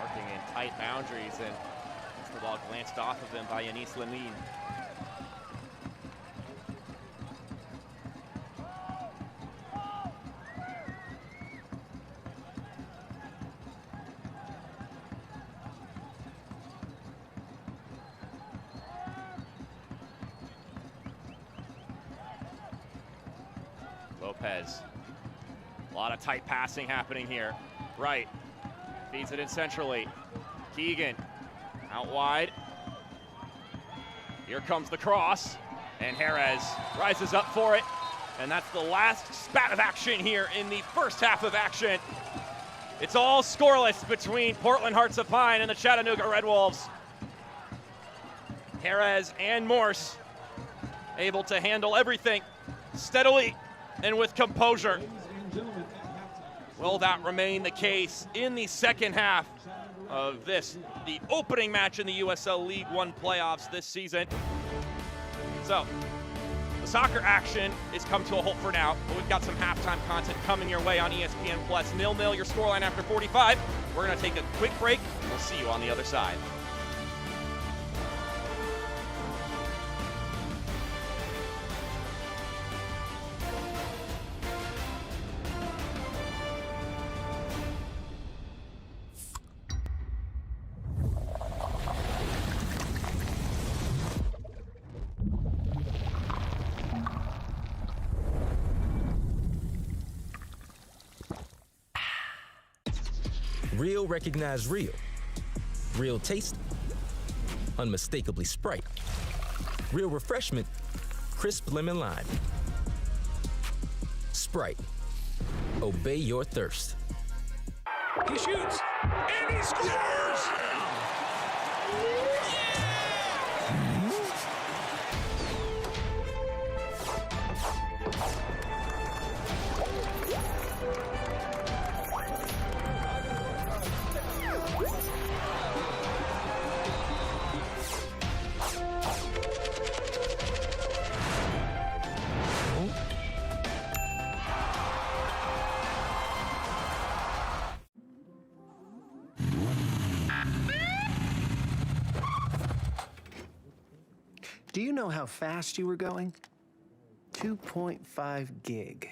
working in tight boundaries, and the ball glanced off of him by Yanis Lemine. Lopez, a lot of tight passing happening here. Right, feeds it in centrally. Keegan, out wide. Here comes the cross, and Jerez rises up for it. And that's the last spat of action here in the first half of action. It's all scoreless between Portland Hearts of Pine and the Chattanooga Red Wolves. Jerez and Morse able to handle everything steadily and with composure. Will that remain the case in the second half of this, the opening match in the USL League One playoffs this season? So, the soccer action is come to a halt for now, but we've got some halftime content coming your way on ESPN Plus. 0-0 your scoreline after 45. We're gonna take a quick break. We'll see you on the other side.
Real recognize real. Real taste, unmistakably Sprite. Real refreshment, crisp lemon lime. Sprite, obey your thirst.
He shoots, and he scores!
Do you know how fast you were going? 2.5 gig.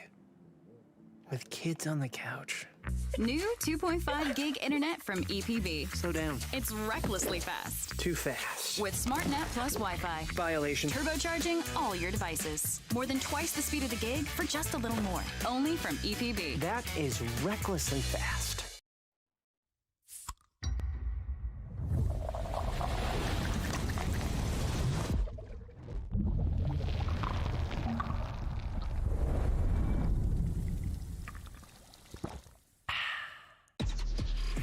with kids on the couch.
New 2.5 gig internet from EPB.
Slow down.
It's recklessly fast.
Too fast.
With SmartNet plus Wi-Fi.
Violation.
Turbocharging all your devices. More than twice the speed of the gig for just a little more. Only from EPB.
That is recklessly fast.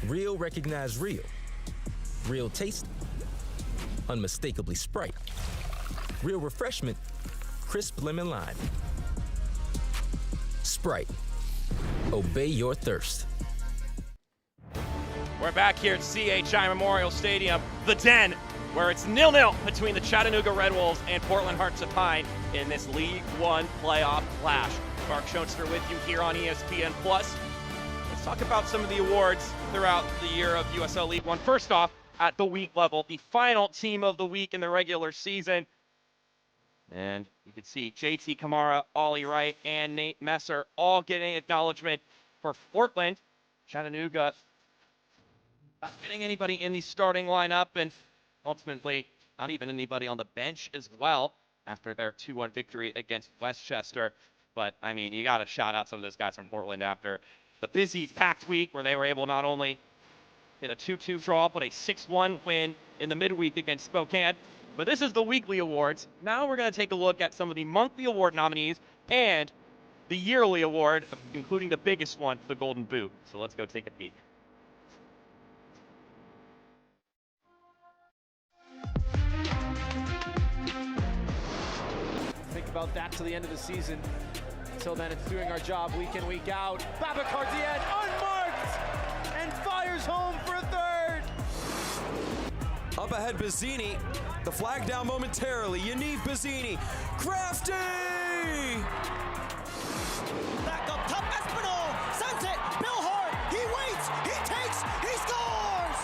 Real recognize real. Real taste, unmistakably Sprite. Real refreshment, crisp lemon lime. Sprite, obey your thirst.
We're back here at CHI Memorial Stadium, the Den, where it's 0-0 between the Chattanooga Red Wolves and Portland Hearts of Pine in this League One playoff clash. Mark Schoenster with you here on ESPN+. Let's talk about some of the awards throughout the year of USL League One. First off, at the week level, the final team of the week in the regular season. And you can see JT Kamara, Ollie Wright, and Nate Messer all getting acknowledgement for Portland. Chattanooga not getting anybody in the starting lineup, and ultimately not even anybody on the bench as well after their 2-1 victory against Westchester. But, I mean, you got to shout out some of those guys from Portland after the busy, packed week where they were able not only hit a 2-2 draw, but a 6-1 win in the midweek against Spokane. But this is the weekly awards. Now we're going to take a look at some of the monthly award nominees and the yearly award, including the biggest one, the Golden Boot. So let's go take a peek.
Think about that to the end of the season. Until then, it's doing our job week in, week out. Babacar Dieng unmarked and fires home for a third.
Up ahead, Bazzini. The flag down momentarily. Yaniv Bazzini. Crafty!
Back up top, Espinal sends it. Bill Hart, he waits, he takes, he scores!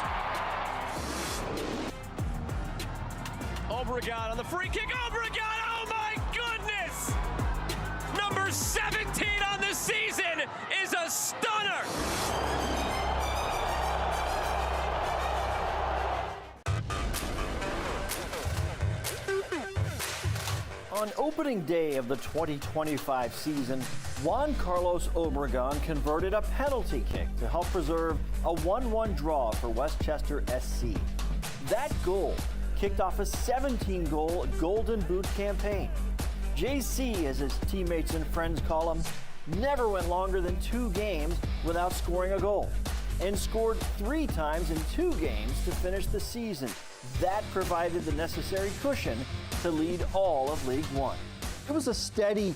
Obregon on the free kick. Obregon, oh my goodness! Number 17 on the season is a stunner!
On opening day of the 2025 season, Juan Carlos Obregon converted a penalty kick to help preserve a 1-1 draw for Westchester SC. That goal kicked off a 17-goal Golden Boot campaign. JC, as his teammates and friends call him, never went longer than 2 games without scoring a goal, and scored 3 times in 2 games to finish the season. That provided the necessary cushion to lead all of League One.
It was a steady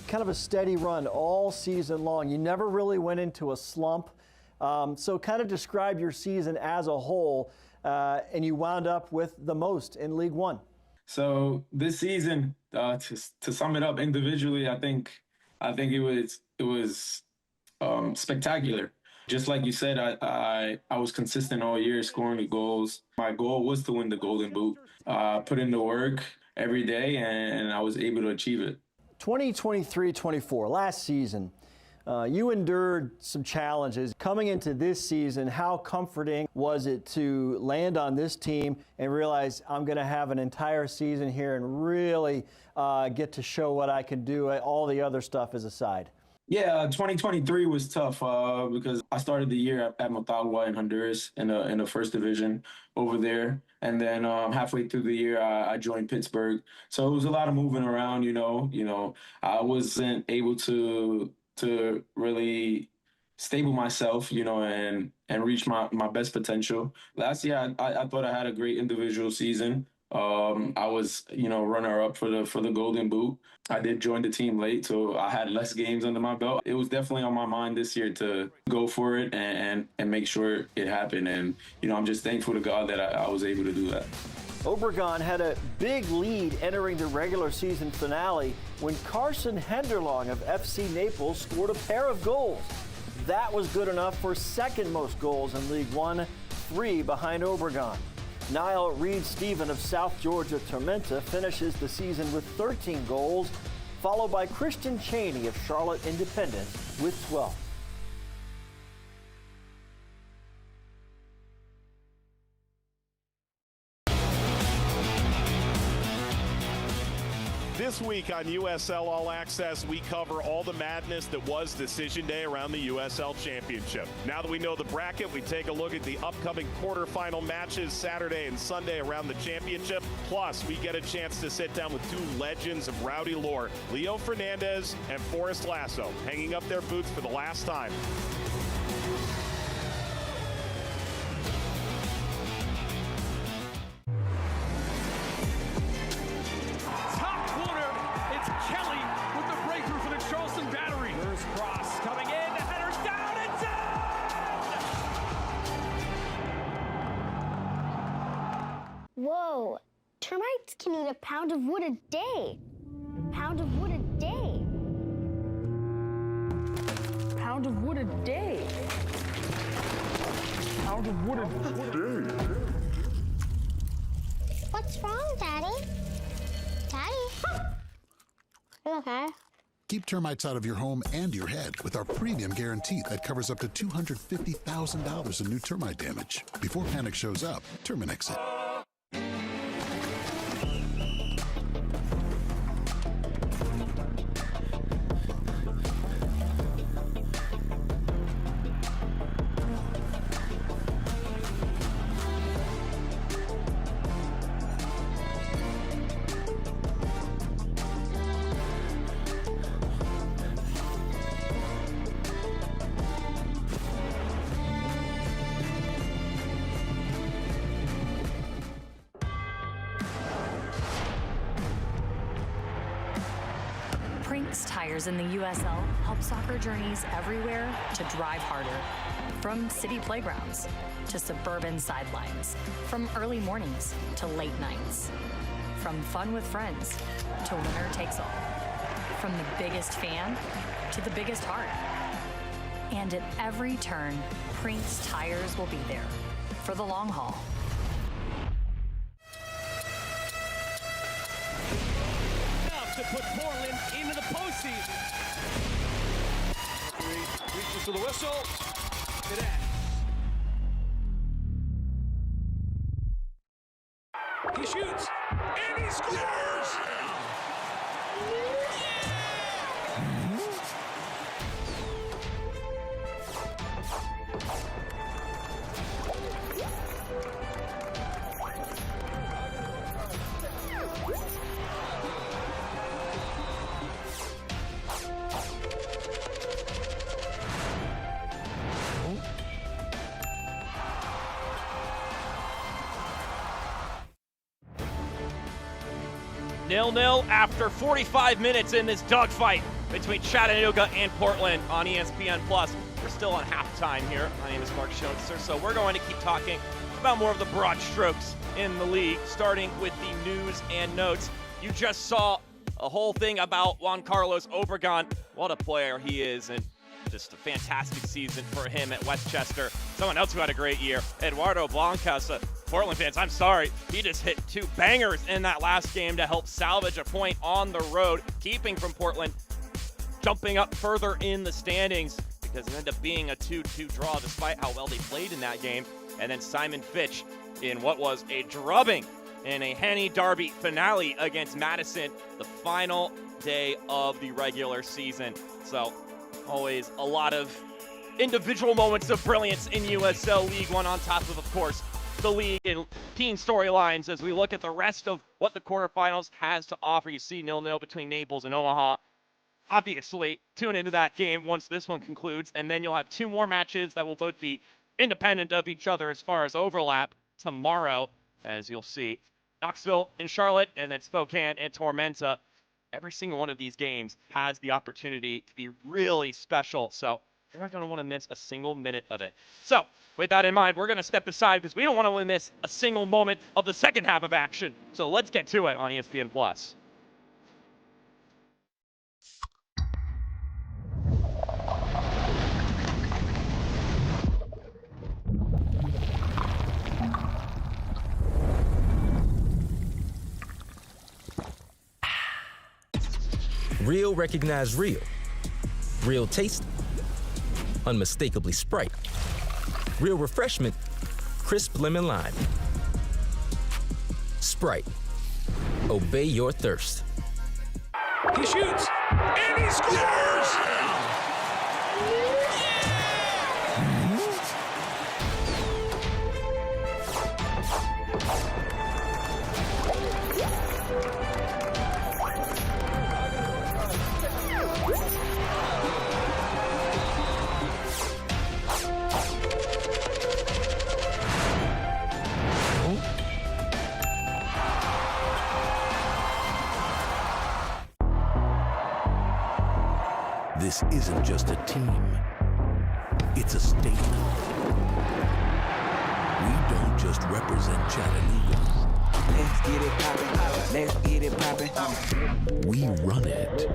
run all season long. You never really went into a slump. So kind of describe your season as a whole, and you wound up with the most in League One.
So this season, to sum it up individually, I think it was spectacular. Just like you said, I was consistent all year, scoring the goals. My goal was to win the Golden Boot. Put in the work every day, and I was able to achieve it.
2023-24, last season, you endured some challenges. Coming into this season, how comforting was it to land on this team and realize I'm going to have an entire season here and really get to show what I can do? All the other stuff is aside.
Yeah, 2023 was tough because I started the year at Motagua in Honduras in the first division over there. And then halfway through the year, I joined Pittsburgh. So it was a lot of moving around, you know. I wasn't able to really stable myself, and reach my best potential. Last year, I thought I had a great individual season. I was, runner-up for the Golden Boot. I did join the team late, so I had less games under my belt. It was definitely on my mind this year to go for it and make sure it happened. And, I'm just thankful to God that I was able to do that.
Obregon had a big lead entering the regular season finale when Carson Henderlong of FC Naples scored a pair of goals. That was good enough for second most goals in League One, 3 behind Obregon. Niall Reed-Stephen of South Georgia Tormenta finishes the season with 13 goals, followed by Christian Cheney of Charlotte Independent with 12.
This week on USL All Access, we cover all the madness that was Decision Day around the USL Championship. Now that we know the bracket, we take a look at the upcoming quarterfinal matches Saturday and Sunday around the championship. Plus, we get a chance to sit down with two legends of rowdy lore, Leo Fernandez and Forrest Lasso, hanging up their boots for the last time.
Whoa, termites can eat a pound of wood a day. Pound of wood a day. Pound of wood a day. Pound of wood a day. What's wrong, Daddy? Daddy? You okay?
Keep termites out of your home and your head with our premium guarantee that covers up to $250,000 in new termite damage. Before panic shows up, Terminix it.
Prinks tires in the USL help soccer journeys everywhere to drive harder. From city playgrounds to suburban sidelines, from early mornings to late nights, from fun with friends to winner takes all, from the biggest fan to the biggest heart. And at every turn, Prinks tires will be there for the long haul.
To put Portland into the postseason. Reaches to the whistle. It ends. He shoots and he scores!
Nil-nil after 45 minutes in this dogfight between Chattanooga and Portland on ESPN+. We're still on halftime here. My name is Mark Schoenster, so we're going to keep talking about more of the broad strokes in the league, starting with the news and notes. You just saw a whole thing about Juan Carlos Obregon. What a player he is, and just a fantastic season for him at Westchester. Someone else who had a great year, Eduardo Blancas. Portland fans, I'm sorry, he just hit two bangers in that last game to help salvage a point on the road, keeping from Portland jumping up further in the standings, because it ended up being a 2-2 draw despite how well they played in that game. And then Simon Fitch in what was a drubbing in a Henny Derby finale against Madison, the final day of the regular season. So always a lot of individual moments of brilliance in USL League One, on top of course, the league and team storylines as we look at the rest of what the quarterfinals has to offer. You see 0-0 between Naples and Omaha. Obviously, tune into that game once this one concludes, and then you'll have two more matches that will both be independent of each other as far as overlap tomorrow, as you'll see Knoxville and Charlotte, and then Spokane and Tormenta. Every single one of these games has the opportunity to be really special, so you're not going to want to miss a single minute of it. So, with that in mind, we're going to step aside because we don't want to miss a single moment of the second half of action. So let's get to it on ESPN+.
Real recognize real. Real taste, unmistakably Sprite. Real refreshment, crisp lemon lime. Sprite, obey your thirst.
He shoots, and he scores!
This isn't just a team, it's a statement. We don't just represent Chattanooga.
Let's get it poppin', let's get it poppin'.
We run it.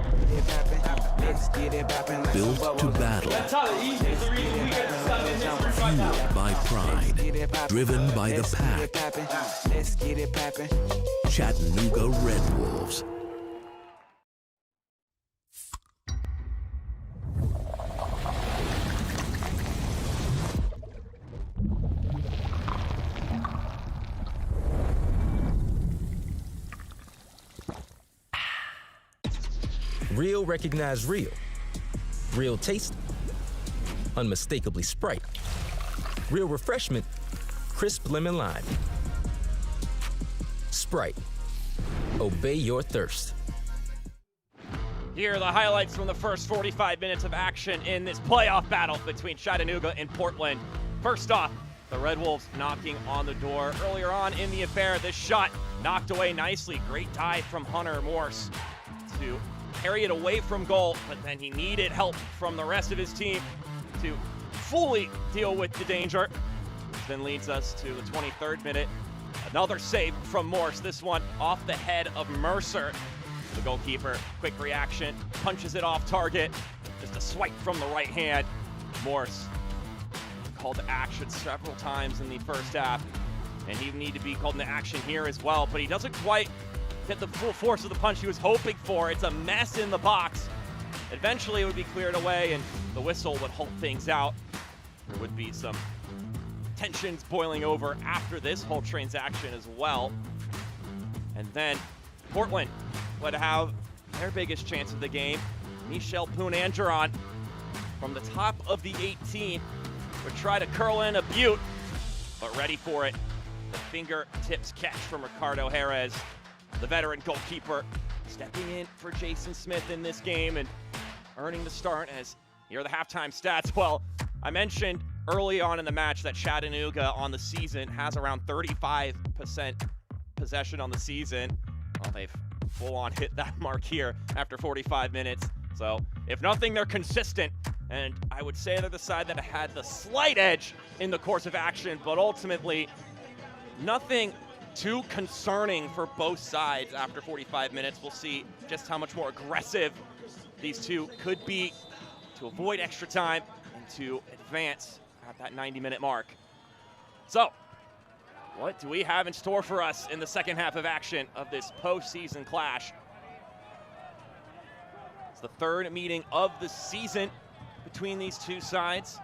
Let's get it poppin'.
Built to battle.
That's how the East is the reason we get to stop in this right now.
Fueled by pride. Driven by the pack.
Let's get it poppin'.
Chattanooga Red Wolves.
Real recognize real. Real taste, unmistakably Sprite. Real refreshment, crisp lemon lime. Sprite, obey your thirst.
Here are the highlights from the first 45 minutes of action in this playoff battle between Chattanooga and Portland. First off, the Red Wolves knocking on the door. Earlier on in the affair, this shot knocked away nicely. Great dive from Hunter Morse to carry it away from goal, but then he needed help from the rest of his team to fully deal with the danger. This then leads us to the 23rd minute. Another save from Morse, this one off the head of Mercer. The goalkeeper, quick reaction, punches it off target. Just a swipe from the right hand. Morse called to action several times in the first half, and he need to be called into action here as well, but he doesn't quite hit the full force of the punch he was hoping for. It's a mess in the box. Eventually it would be cleared away and the whistle would halt things out. There would be some tensions boiling over after this whole transaction as well. And then Portland would have their biggest chance of the game. Michel Poon-Angeron from the top of the 18 would try to curl in a beaut, but ready for it. The fingertips catch from Ricardo Jerez, the veteran goalkeeper, stepping in for Jason Smith in this game and earning the start. As here are the halftime stats. Well, I mentioned early on in the match that Chattanooga on the season has around 35% possession on the season. Well, they've full-on hit that mark here after 45 minutes. So if nothing, they're consistent. And I would say they're the side that had the slight edge in the course of action, but ultimately nothing too concerning for both sides after 45 minutes. We'll see just how much more aggressive these two could be to avoid extra time and to advance at that 90-minute mark. So, what do we have in store for us in the second half of action of this postseason clash? It's the third meeting of the season between these two sides.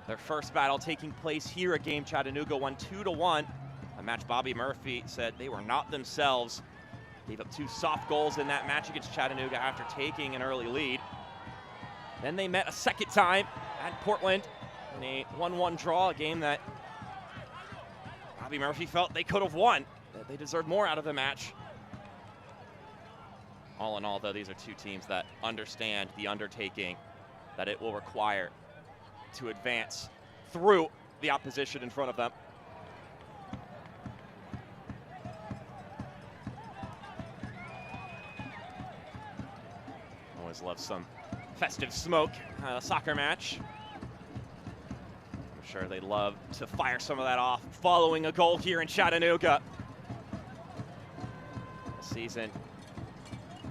Their first battle taking place here, a game Chattanooga won 2-1. A match Bobby Murphy said they were not themselves. Gave up 2 soft goals in that match against Chattanooga after taking an early lead. Then they met a second time at Portland in a 1-1 draw, a game that Bobby Murphy felt they could have won, that they deserved more out of the match. All in all, though, these are two teams that understand the undertaking that it will require to advance through the opposition in front of them. Always love some festive smoke, soccer match. I'm sure they'd love to fire some of that off following a goal here in Chattanooga. This season,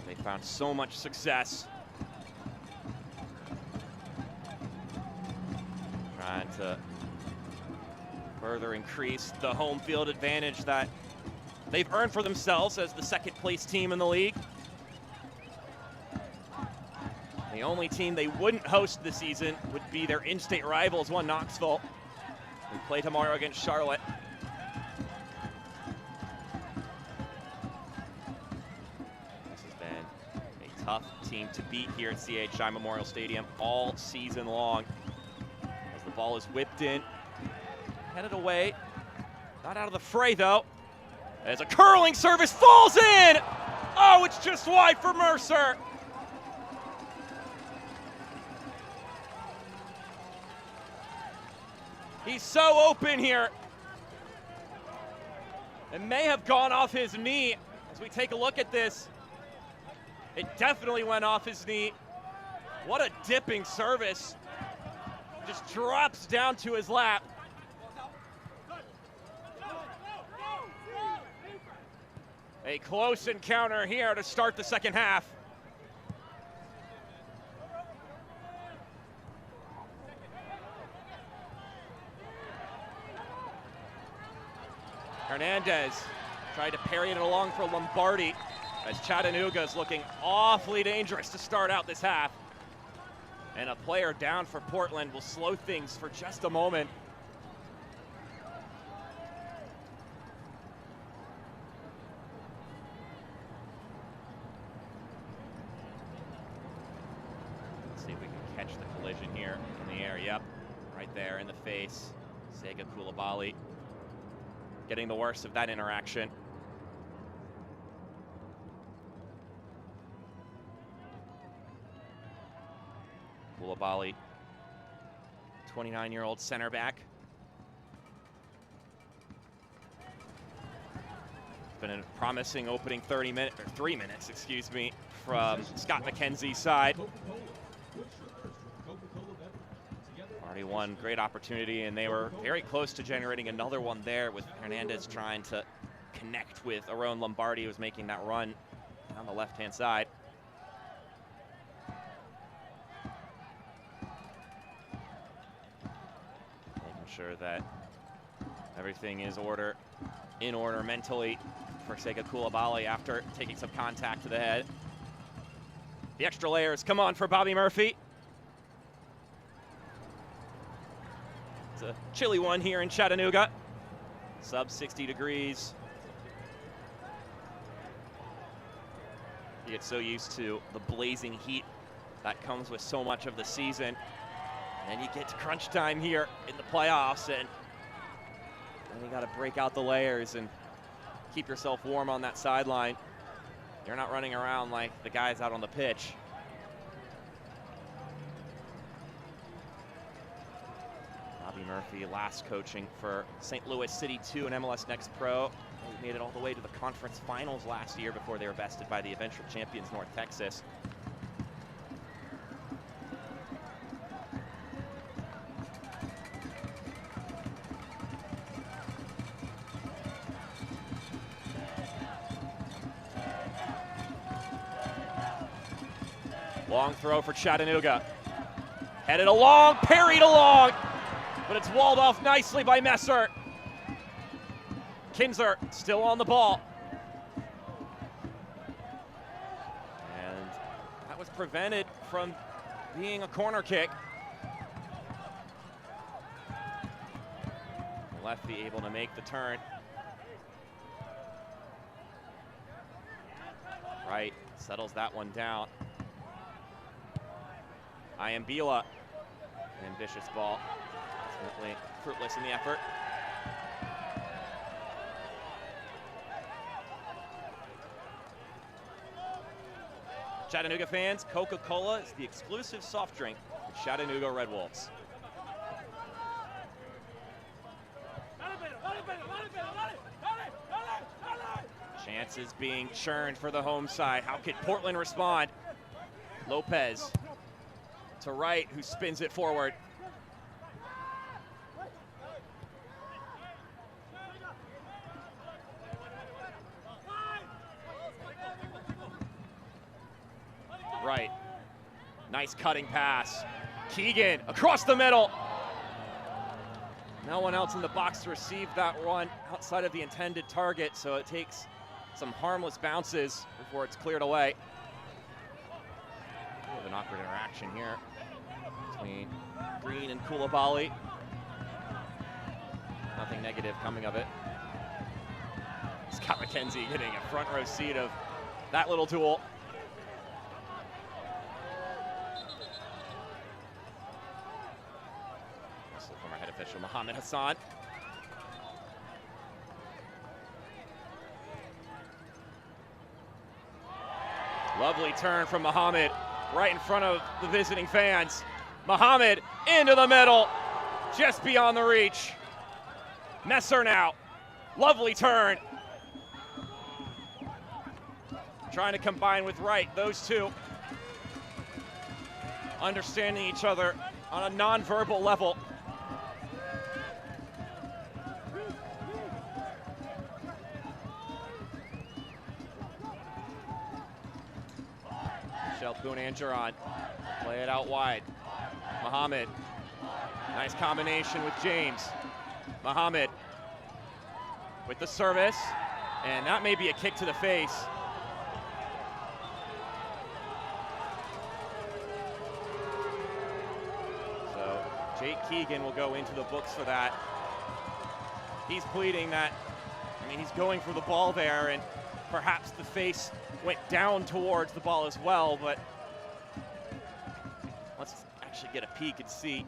they found so much success trying to further increase the home field advantage that they've earned for themselves as the second place team in the league. The only team they wouldn't host this season would be their in-state rivals, Knoxville. We play tomorrow against Charlotte. This has been tough team to beat here at CHI Memorial Stadium all season long. As the ball is whipped in, headed away, not out of the fray though. As a curling service falls in! Oh, it's just wide for Mercer. He's so open here. It may have gone off his knee. As we take a look at this, it definitely went off his knee. What a dipping service. Just drops down to his lap. A close encounter here to start the second half. Hernandez tried to parry it along for Lombardi, as Chattanooga is looking awfully dangerous to start out this half. And a player down for Portland will slow things for just a moment. Let's see if we can catch the collision here in the air. Yep, right there in the face. Sega Koulibaly getting the worst of that interaction. Koulibaly, 29-year-old center back. It's been a promising opening 3 minutes, excuse me, from Scott McKenzie's side. Already one great opportunity, and they were very close to generating another one there with Hernandez trying to connect with Aaron Lombardi, who was making that run down the left-hand side. Making sure that everything is in order mentally for Sega Koulibaly after taking some contact to the head. The extra layers come on for Bobby Murphy. It's a chilly one here in Chattanooga. Sub 60 degrees. You get so used to the blazing heat that comes with so much of the season. And you get to crunch time here in the playoffs, and then you got to break out the layers and keep yourself warm on that sideline. You're not running around like the guys out on the pitch. Bobby Murphy, last coaching for St. Louis City 2 and MLS Next Pro. He made it all the way to the conference finals last year before they were bested by the eventual champions North Texas. Long throw for Chattanooga. Headed along, parried along, but it's walled off nicely by Messer. Kinzer still on the ball. And that was prevented from being a corner kick. Lefty able to make the turn. Right, settles that one down. Iambila, an ambitious ball, ultimately fruitless in the effort. Chattanooga fans, Coca-Cola is the exclusive soft drink of Chattanooga Red Wolves. Chances being churned for the home side. How could Portland respond? Lopez to Wright, who spins it forward. Wright, nice cutting pass. Keegan across the middle. No one else in the box to receive that run outside of the intended target, so it takes some harmless bounces before it's cleared away. We have an awkward interaction here between Green and Koulibaly. Nothing negative coming of it. Scott McKenzie getting a front row seat of that little duel. Official Mohammed Hassan. Lovely turn from Mohammed, right in front of the visiting fans. Mohammed into the middle, just beyond the reach. Messer now, lovely turn. Trying to combine with Wright, those two understanding each other on a non-verbal level. Michelle Boone-Angeron, play it out wide. Mohammed, nice combination with James. Mohammed with the service, and that may be a kick to the face. So Jake Keegan will go into the books for that. He's pleading that, he's going for the ball there, and perhaps the face went down towards the ball as well, but let's actually get a peek and see.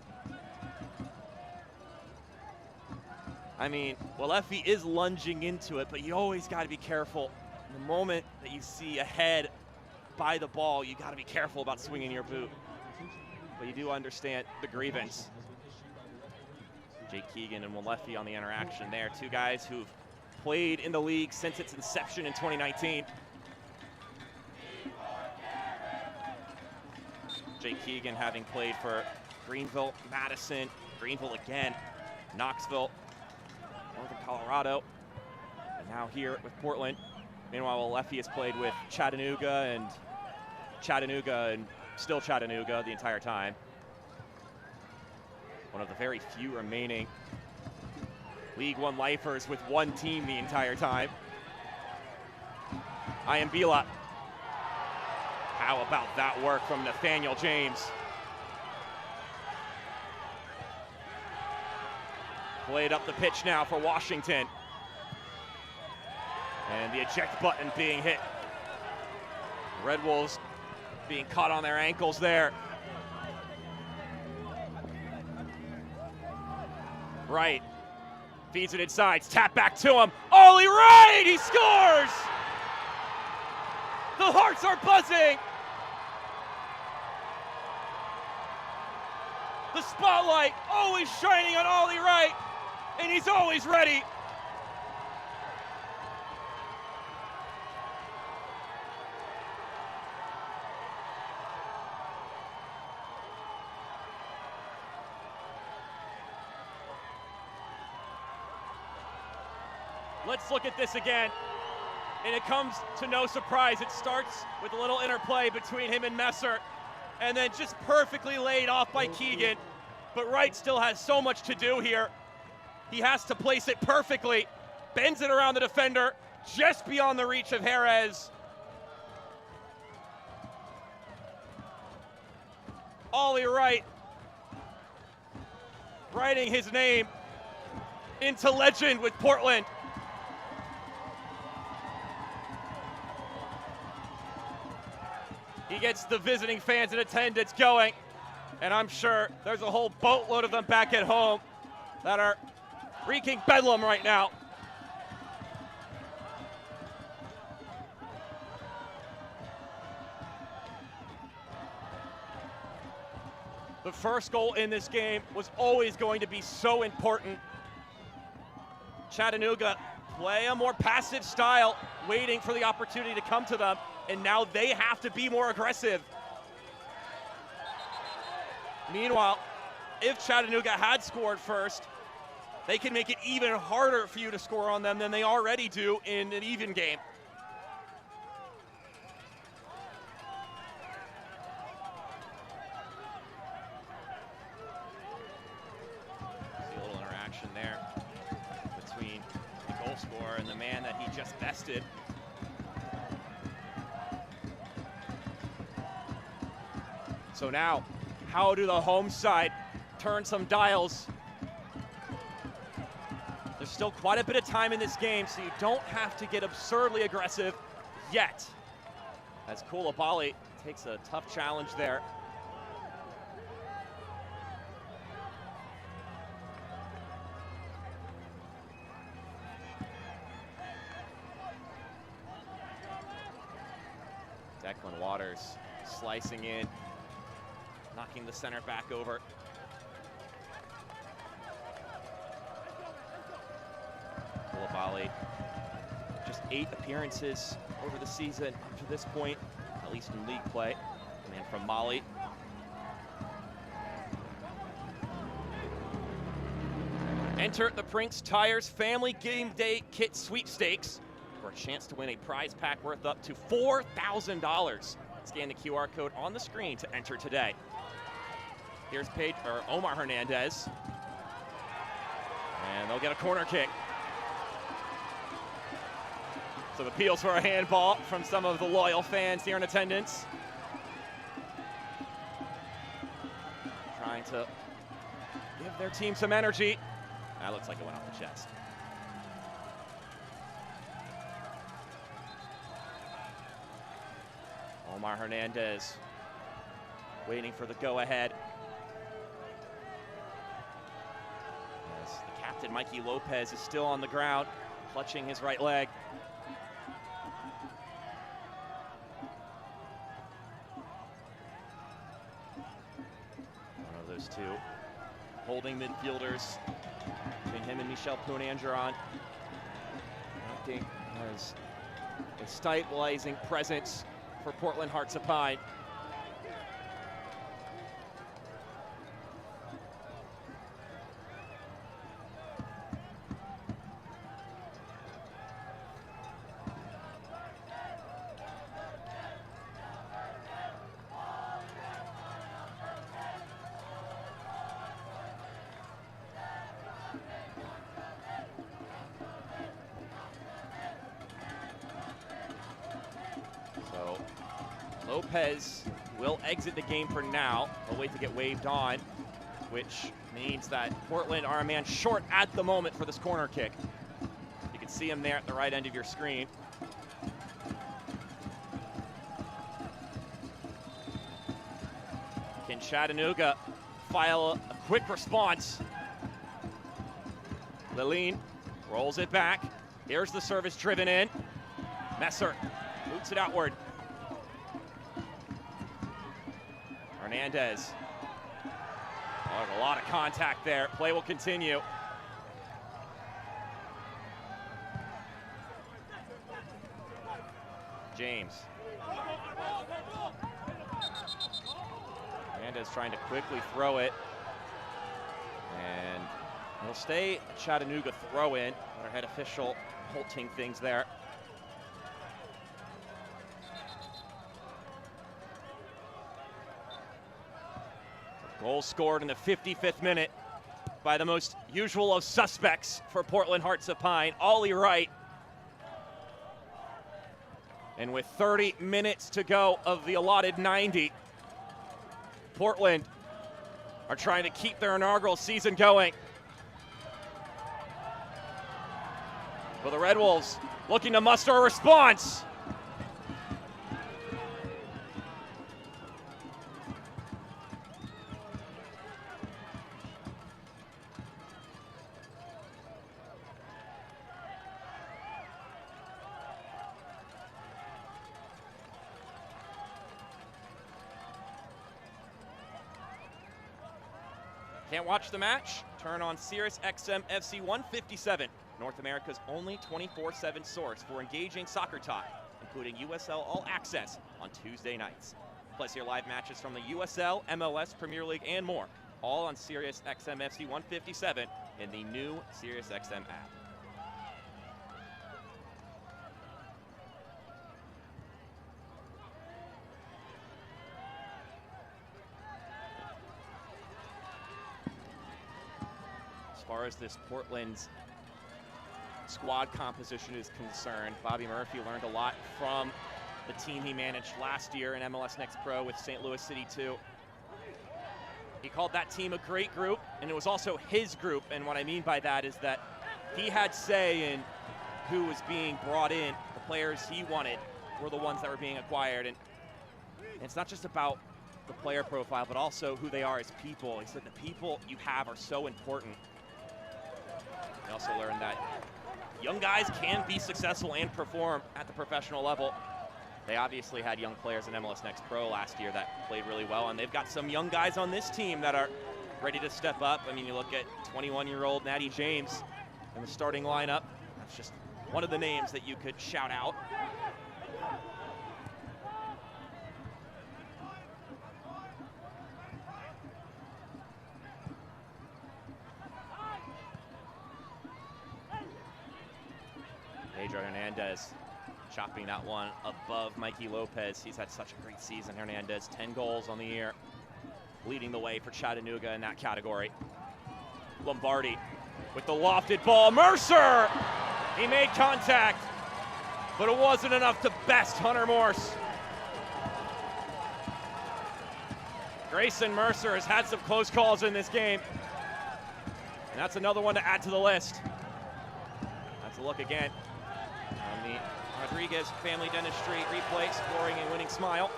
Walefi is lunging into it, but you always got to be careful. The moment that you see a head by the ball, you got to be careful about swinging your boot. But you do understand the grievance. Jake Keegan and Walefi on the interaction there. Two guys who've played in the league since its inception in 2019. Jake Keegan having played for Greenville, Madison, Greenville again, Knoxville, Northern Colorado, and now here with Portland. Meanwhile, Walefi has played with Chattanooga and still Chattanooga the entire time. One of the very few remaining League One lifers with one team the entire time. Iambila. How about that work from Nathaniel James? Played up the pitch now for Washington. And the eject button being hit. Red Wolves being caught on their ankles there. Wright feeds it inside, tap back to him. Ollie Wright, he scores! The hearts are buzzing. The spotlight always shining on Ollie Wright, and he's always ready. Let's look at this again. And it comes to no surprise. It starts with a little interplay between him and Messer, and then just perfectly laid off by Keegan. But Wright still has so much to do here. He has to place it perfectly, bends it around the defender, just beyond the reach of Jerez. Ollie Wright, writing his name into legend with Portland. He gets the visiting fans in attendance going, and I'm sure there's a whole boatload of them back at home that are wreaking bedlam right now. The first goal in this game was always going to be so important. Chattanooga play a more passive style, waiting for the opportunity to come to them, and now they have to be more aggressive. Meanwhile, if Chattanooga had scored first, they can make it even harder for you to score on them than they already do in an even game. See a little interaction there between the goal scorer and the man that he just bested. So now, how do the home side turn some dials? There's still quite a bit of time in this game, so you don't have to get absurdly aggressive yet. As Koulibaly takes a tough challenge there. Declan Waters slicing in, knocking the center back over. Koulibaly, just 8 appearances over the season up to this point, at least in league play. And then from Mali. Enter the Brinks Tires Family Game Day Kit Sweepstakes for a chance to win a prize pack worth up to $4,000. Scan the QR code on the screen to enter today. Here's Omar Hernandez. And they'll get a corner kick. Some appeals for a handball from some of the loyal fans here in attendance. Trying to give their team some energy. That looks like it went off the chest. Omar Hernandez waiting for the go-ahead. As the captain, Mikey Lopez, is still on the ground, clutching his right leg. One of those two holding midfielders between him and Michel Poon-Angeron. Acting as a stabilizing presence for Portland Hearts of Pine. Lopez will exit the game for now. He'll wait to get waved on, which means that Portland are a man short at the moment for this corner kick. You can see him there at the right end of your screen. Can Chattanooga file a quick response? Liline rolls it back. Here's the service driven in. Messer boots it outward. Hernandez. Oh, a lot of contact there. Play will continue. James. Hernandez trying to quickly throw it. And it'll stay a Chattanooga throw in. Our head official halting things there. Goal scored in the 55th minute by the most usual of suspects for Portland Hearts of Pine, Ollie Wright. And with 30 minutes to go of the allotted 90, Portland are trying to keep their inaugural season going. Well, the Red Wolves looking to muster a response. Can't watch the match? Turn on Sirius XM FC 157, North America's only 24/7 source for engaging soccer talk, including USL All Access on Tuesday nights. Plus hear live matches from the USL, MLS, Premier League, and more, all on Sirius XM FC 157 in the new Sirius XM app. As far as this Portland's squad composition is concerned, Bobby Murphy learned a lot from the team he managed last year in MLS Next Pro with St. Louis City 2. He called that team a great group, and it was also his group, and what I mean by that is that he had say in who was being brought in. The players he wanted were the ones that were being acquired, and it's not just about the player profile, but also who they are as people. He said the people you have are so important. He also learned that young guys can be successful and perform at the professional level. They obviously had young players in MLS Next Pro last year that played really well, and they've got some young guys on this team that are ready to step up. I mean, you look at 21-year-old Natty James in the starting lineup. That's just one of the names that you could shout out. Pedro Hernandez chopping that one above Mikey Lopez. He's had such a great season. Hernandez, 10 goals on the year, leading the way for Chattanooga in that category. Lombardi with the lofted ball. Mercer! He made contact, but it wasn't enough to best Hunter Morse. Grayson Mercer has had some close calls in this game, and that's another one to add to the list. That's a look again on the Rodriguez Family Dentistry replay, scoring a winning smile.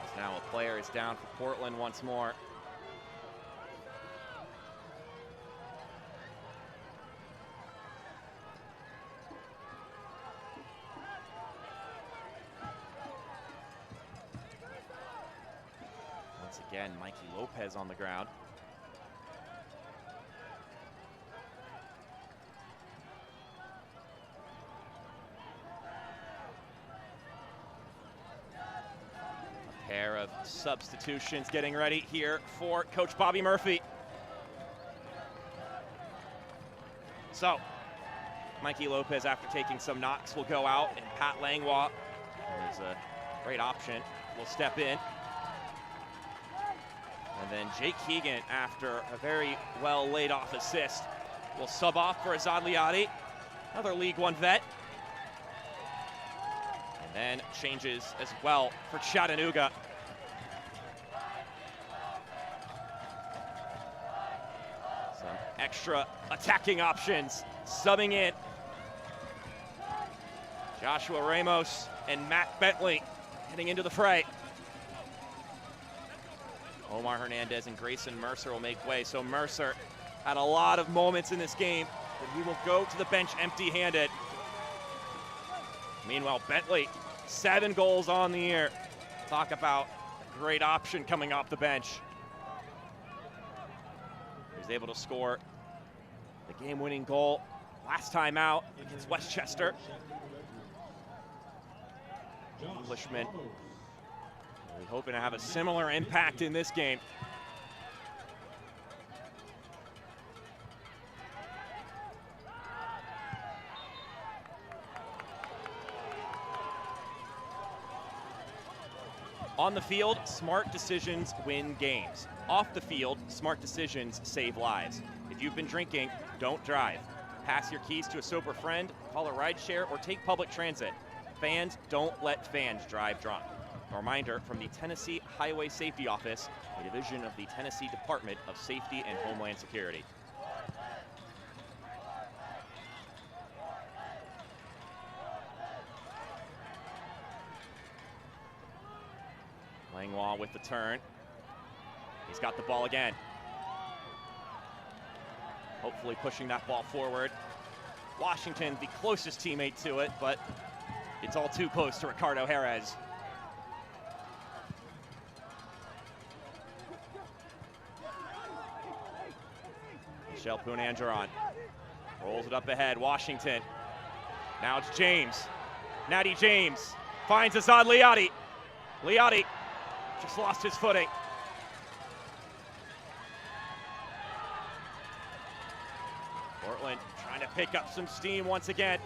As now a player is down for Portland once more. Once again, Mikey Lopez on the ground. Pair of substitutions getting ready here for Coach Bobby Murphy. So, Mikey Lopez, after taking some knocks, will go out, and Pat Langlois, who is a great option, will step in. And then Jake Keegan, after a very well laid off assist, will sub off for Azad Liati, another League One vet. And then changes as well for Chattanooga. Some extra attacking options subbing in. Joshua Ramos and Matt Bentley heading into the fray. Omar Hernandez and Grayson Mercer will make way. So Mercer had a lot of moments in this game, but he will go to the bench empty-handed. Meanwhile, Bentley, 7 goals on the year. Talk about a great option coming off the bench. He was able to score the game-winning goal last time out against Westchester. Englishman really hoping to have a similar impact in this game. On the field, smart decisions win games. Off the field, smart decisions save lives. If you've been drinking, don't drive. Pass your keys to a sober friend, call a rideshare, or take public transit. Fans don't let fans drive drunk. A reminder from the Tennessee Highway Safety Office, a division of the Tennessee Department of Safety and Homeland Security. Langlois with the turn. He's got the ball again. Hopefully pushing that ball forward. Washington, the closest teammate to it, but it's all too close to Ricardo Jerez. Michel Punanjaran rolls it up ahead. Washington. Now it's James. Natty James finds Azad Liati. Liati just lost his footing. Portland trying to pick up some steam once again.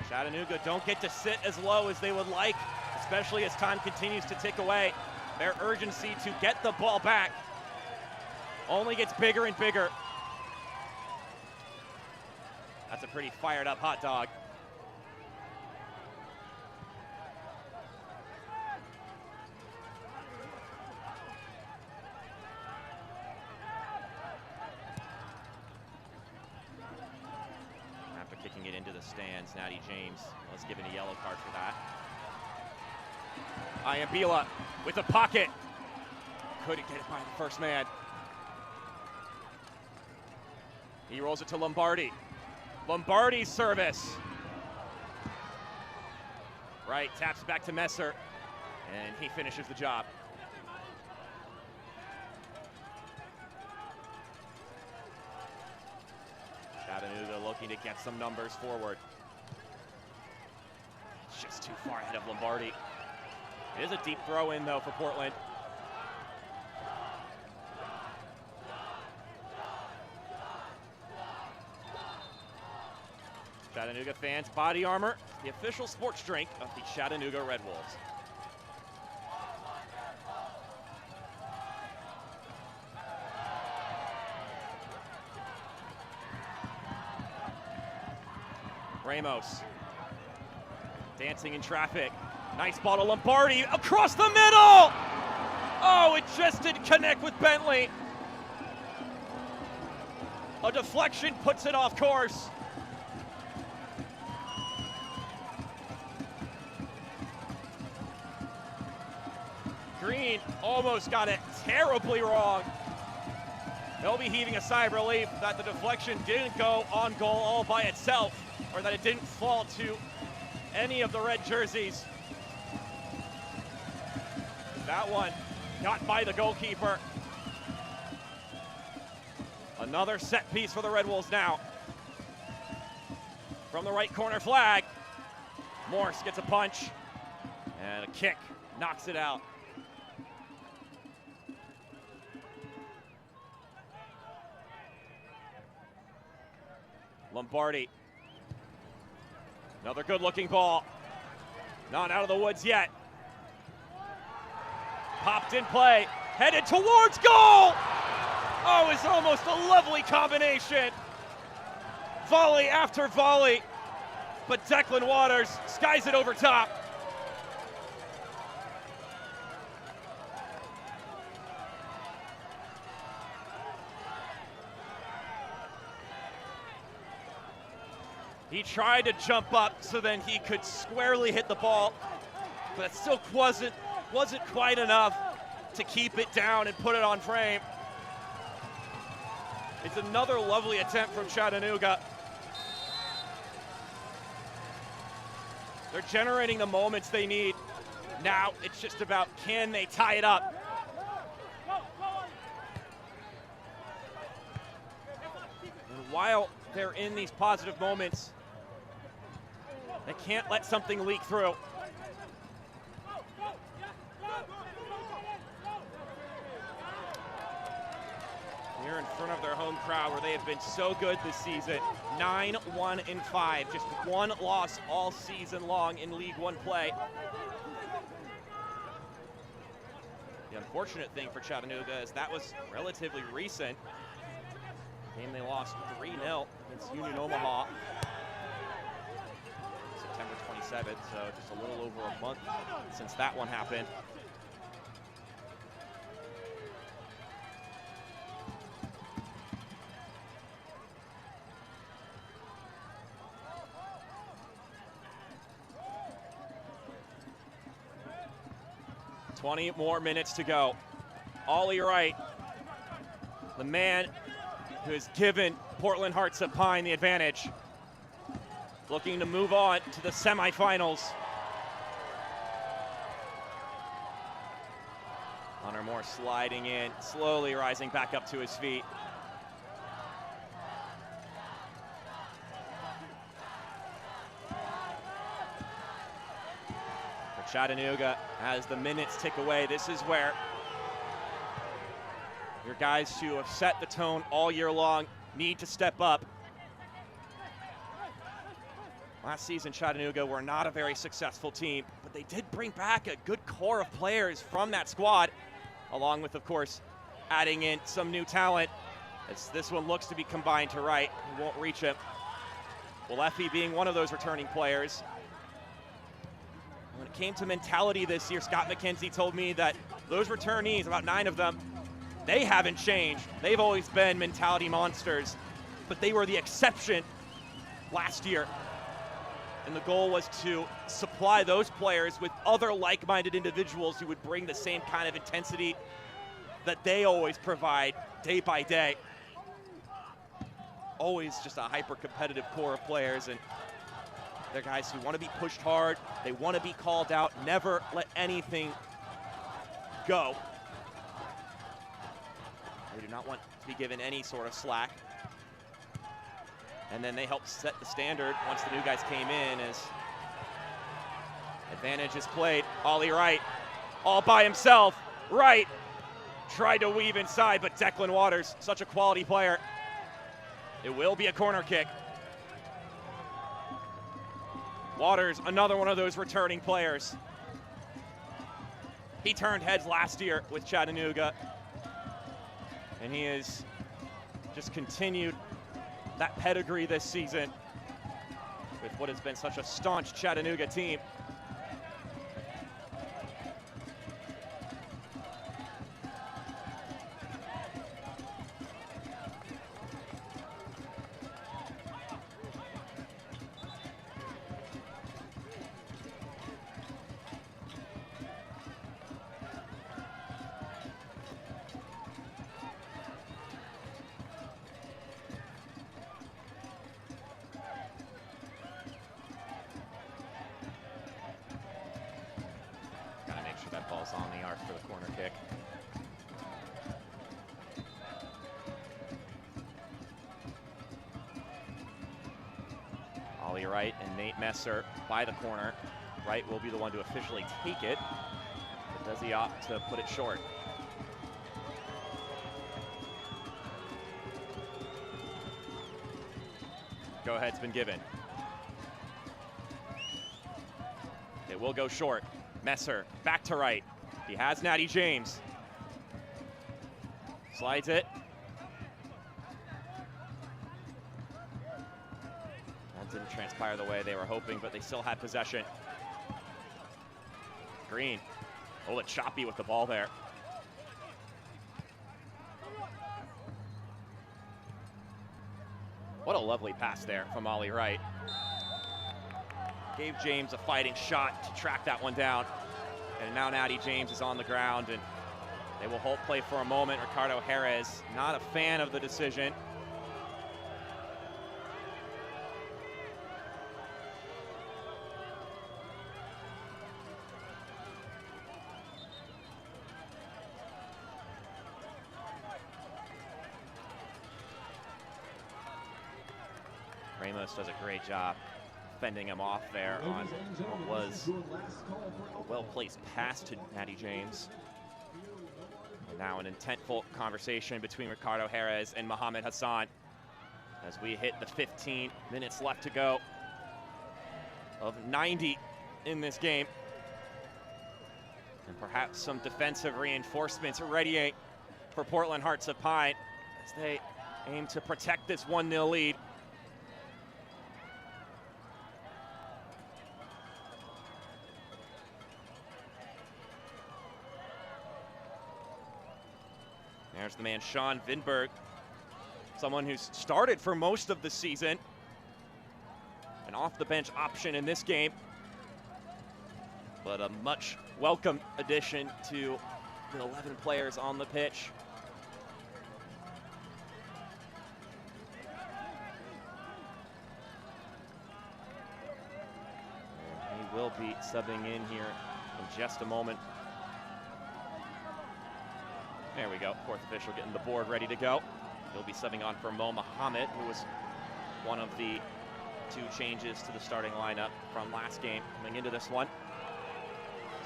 Chattanooga don't get to sit as low as they would like, especially as time continues to tick away. Their urgency to get the ball back only gets bigger and bigger. That's a pretty fired up hot dog. After kicking it into the stands, Natty James was given a yellow card for that. Iambila with a pocket. Couldn't get it by the first man. He rolls it to Lombardi. Lombardi's service. Right, taps back to Messer, and he finishes the job. Chattanooga looking to get some numbers forward. It's just too far ahead of Lombardi. It is a deep throw in, though, for Portland. Chattanooga fans, body armor, the official sports drink of the Chattanooga Red Wolves. Ramos, dancing in traffic. Nice ball to Lombardi, across the middle! Oh, it just didn't connect with Bentley. A deflection puts it off course. Green almost got it terribly wrong. They'll be heaving a sigh of relief that the deflection didn't go on goal all by itself, or that it didn't fall to any of the red jerseys. That one got by the goalkeeper. Another set piece for the Red Wolves now. From the right corner flag, Morse gets a punch, and a kick knocks it out. Lombardi. Another good-looking ball. Not out of the woods yet. Popped in play, headed towards goal! Oh, it's almost a lovely combination. Volley after volley, but Declan Waters skies it over top. He tried to jump up so then he could squarely hit the ball, but it still wasn't quite enough to keep it down and put it on frame. It's another lovely attempt from Chattanooga. They're generating the moments they need. Now it's just about, can they tie it up? And while they're in these positive moments, they can't let something leak through. Here in front of their home crowd, where they have been so good this season. 9-1-5, just one loss all season long in League One play. The unfortunate thing for Chattanooga is that was relatively recent. Game they lost 3-0 against Union Omaha. September 27th, so just a little over a month since that one happened. Twenty more minutes to go. Ollie Wright, the man who has given Portland Hearts of Pine the advantage, looking to move on to the semifinals. Hunter Moore sliding in, slowly rising back up to his feet. For Chattanooga, as the minutes tick away, this is where your guys who have set the tone all year long need to step up. Last season, Chattanooga were not a very successful team, but they did bring back a good core of players from that squad, along with, of course, adding in some new talent. As this one looks to be combined to right. He won't reach it. Well, Effie being one of those returning players. When it came to mentality this year, Scott McKenzie told me that those returnees, about 9 of them, they haven't changed. They've always been mentality monsters, but they were the exception last year. And the goal was to supply those players with other like-minded individuals who would bring the same kind of intensity that they always provide day by day. always just a hyper-competitive core of players, and they're guys who want to be pushed hard. They want to be called out. Never let anything go. They do not want to be given any sort of slack. And then they helped set the standard once the new guys came in, as advantage is played. Ollie Wright, all by himself. Wright tried to weave inside, but Declan Waters, such a quality player. It will be a corner kick. Waters, another one of those returning players. He turned heads last year with Chattanooga, and he has just continued that pedigree this season with what has been such a staunch Chattanooga team. That ball's on the arc for the corner kick. Ollie Wright and Nate Messer by the corner. Wright will be the one to officially take it, but does he opt to put it short? Go ahead's been given. It will go short. Messer back to Wright. He has Natty James. Slides it. That didn't transpire the way they were hoping, but they still had possession. Green. Oh, it's choppy with the ball there. What a lovely pass there from Ollie Wright. Gave James a fighting shot to track that one down. And now Natty James is on the ground, and they will hold play for a moment. Ricardo Jerez, not a fan of the decision. Ramos does a great job fending him off there on what was a well-placed pass to Natty James. And now an intentful conversation between Ricardo Jerez and Mohamed Hassan as we hit the 15 minutes left to go of 90 in this game. And perhaps some defensive reinforcements readying for Portland Hearts of Pine as they aim to protect this 1-0 lead. There's the man, Sean Vinberg, someone who's started for most of the season. An off-the-bench option in this game, but a much welcome addition to the 11 players on the pitch. And he will be subbing in here in just a moment. There we go, fourth official getting the board ready to go. He'll be subbing on for Mo Mohammed, who was one of the 2 changes to the starting lineup from last game coming into this one.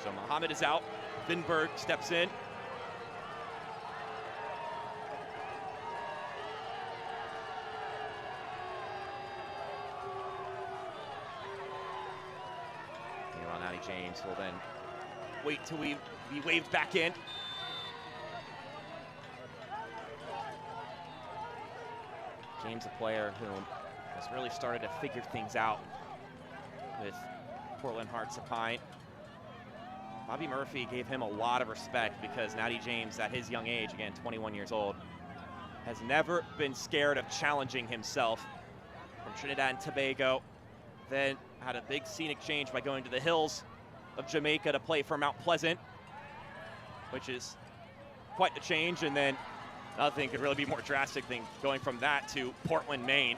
So Mohammed is out, Vinberg steps in. Natty James will then wait till we be waved back in. James, a player who has really started to figure things out with Portland Hearts of Pine. Bobby Murphy gave him a lot of respect because Natty James, at his young age, again, 21 years old, has never been scared of challenging himself. From Trinidad and Tobago, then had a big scenic change by going to the hills of Jamaica to play for Mount Pleasant, which is quite the change, and then Nothing could really be more drastic than going from that to Portland, Maine.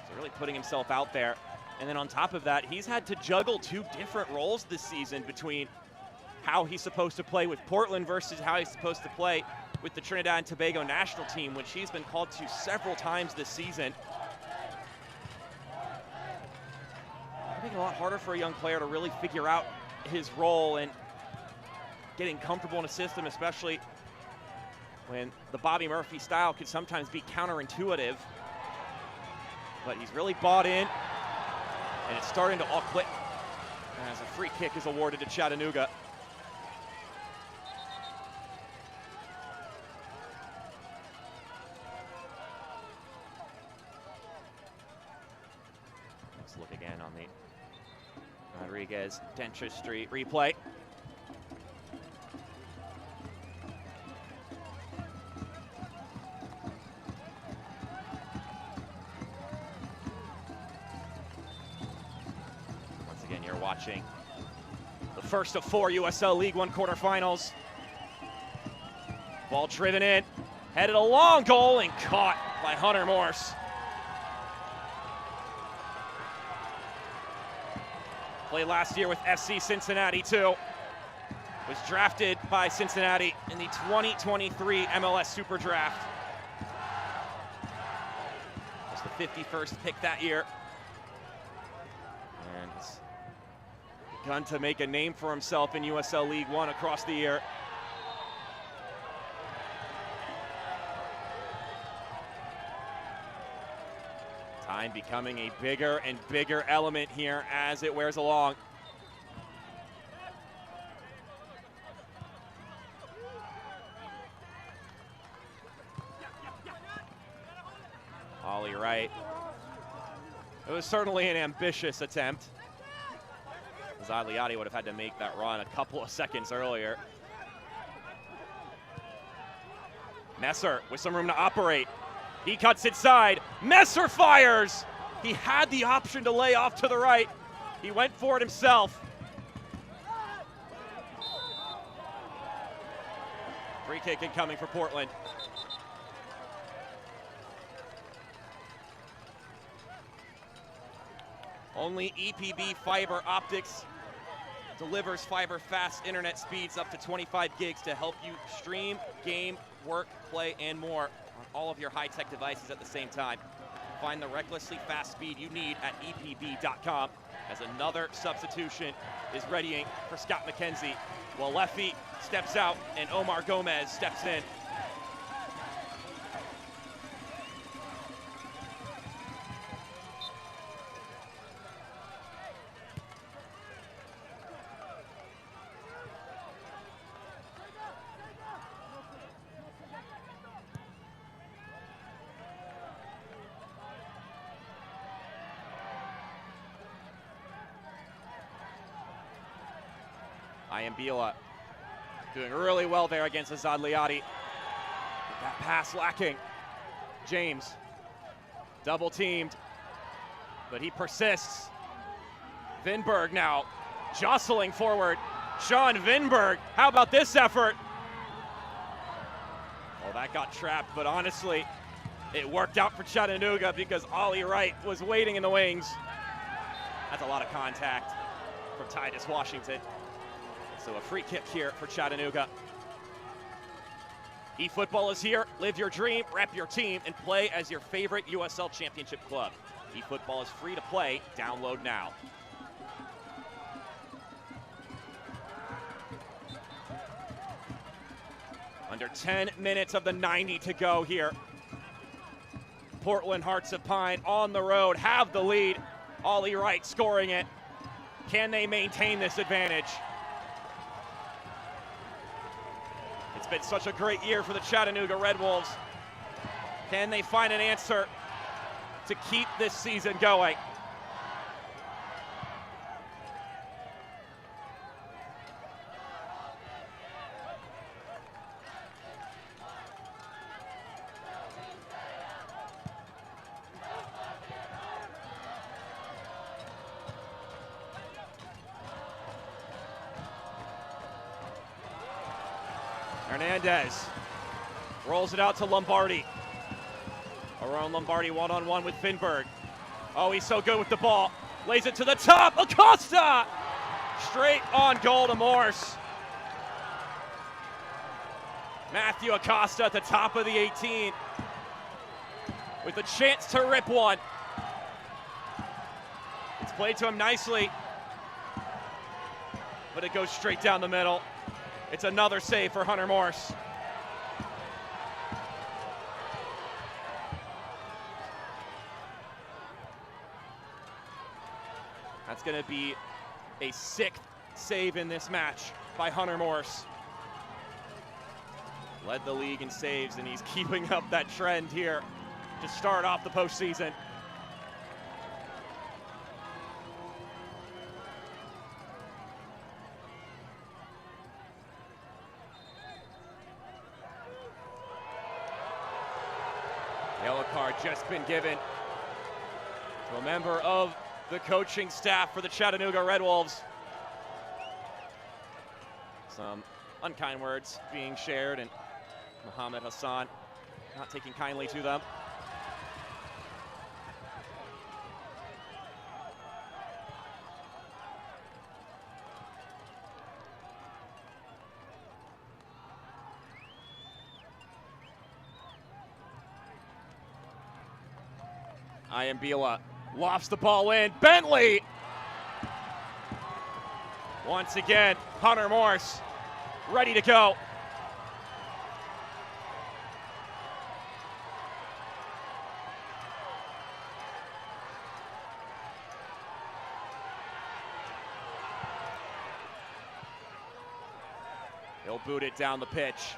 So really putting himself out there. And then on top of that, he's had to juggle 2 different roles this season between how he's supposed to play with Portland versus how he's supposed to play with the Trinidad and Tobago national team, which he's been called to several times this season. I think it's a lot harder for a young player to really figure out his role and getting comfortable in a system, especially when the Bobby Murphy style could sometimes be counterintuitive. But he's really bought in, and it's starting to all click as a free kick is awarded to Chattanooga. Let's look again on the Rodriguez Dentistry replay. Once again, you're watching the first of 4 USL League One quarterfinals. Ball driven in, headed a long goal and caught by Hunter Morse. Played last year with FC Cincinnati too. Was drafted by Cincinnati in the 2023 MLS Super Draft. Was the 51st pick that year. And has begun to make a name for himself in USL League One across the year. Time becoming a bigger and bigger element here as it wears along. Ollie Wright. It was certainly an ambitious attempt. Zadliati would have had to make that run a couple of seconds earlier. Messer with some room to operate. He cuts inside. Messer fires. He had the option to lay off to the right. He went for it himself. Free kick incoming for Portland. Only EPB Fiber Optics delivers fiber fast internet speeds up to 25 gigs to help you stream, game, work, play, and more on all of your high-tech devices at the same time. Find the recklessly fast speed you need at epb.com as another substitution is readying for Scott McKenzie, while Leffy steps out and Omar Gomez steps in. Iambila doing really well there against Azadliati. That pass lacking. James double teamed, but he persists. Vinberg now jostling forward. Sean Vinberg, how about this effort? Well, that got trapped, but honestly, it worked out for Chattanooga because Ollie Wright was waiting in the wings. That's a lot of contact from Titus Washington. So a free kick here for Chattanooga. eFootball is here. Live your dream, rep your team, and play as your favorite USL Championship club. eFootball is free to play. Download now. Under 10 minutes of the 90 to go here. Portland Hearts of Pine on the road have the lead. Ollie Wright scoring it. Can they maintain this advantage? It's been such a great year for the Chattanooga Red Wolves. Can they find an answer to keep this season going? Hernandez Rolls it out to Lombardi. Around Lombardi one-on-one with Finberg. Oh, he's so good with the ball. Lays it to the top. Acosta! Straight on goal to Morse. Matthew Acosta at the top of the 18 with a chance to rip one. It's played to him nicely, but it goes straight down the middle. It's another save for Hunter Morse. That's going to be a 6th save in this match by Hunter Morse. Led the league in saves, and he's keeping up that trend here to start off the postseason. Yellow card just been given to a member of the coaching staff for the Chattanooga Red Wolves. Some unkind words being shared, and Mohamed Hassan not taking kindly to them. Iambila lofts the ball in. Bentley! Once again, Hunter Morse ready to go. He'll boot it down the pitch.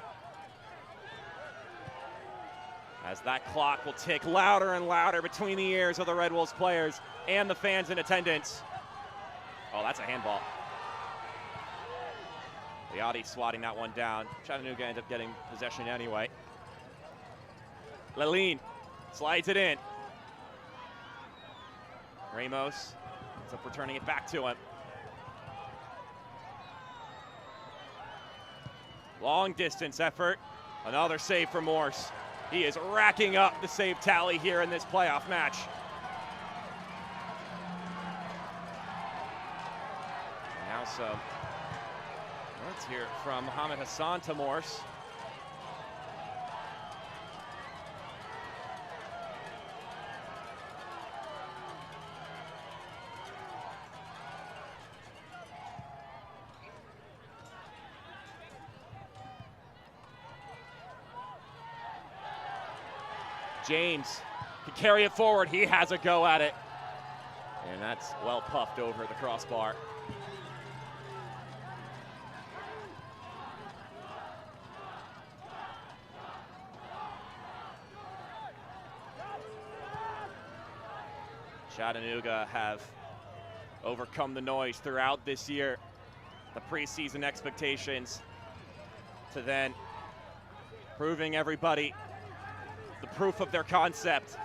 As that clock will tick louder and louder between the ears of the Red Wolves players and the fans in attendance. Oh, that's a handball. Leotti swatting that one down. Chattanooga ends up getting possession anyway. Leline slides it in. Ramos ends up returning it back to him. Long distance effort. Another save for Morse. He is racking up the save tally here in this playoff match. And now some words here from Mohamed Hassan to Morse. James can carry it forward. He has a go at it. And that's well puffed over the crossbar. Chattanooga have overcome the noise throughout this year. The preseason expectations to then proving everybody the proof of their concept.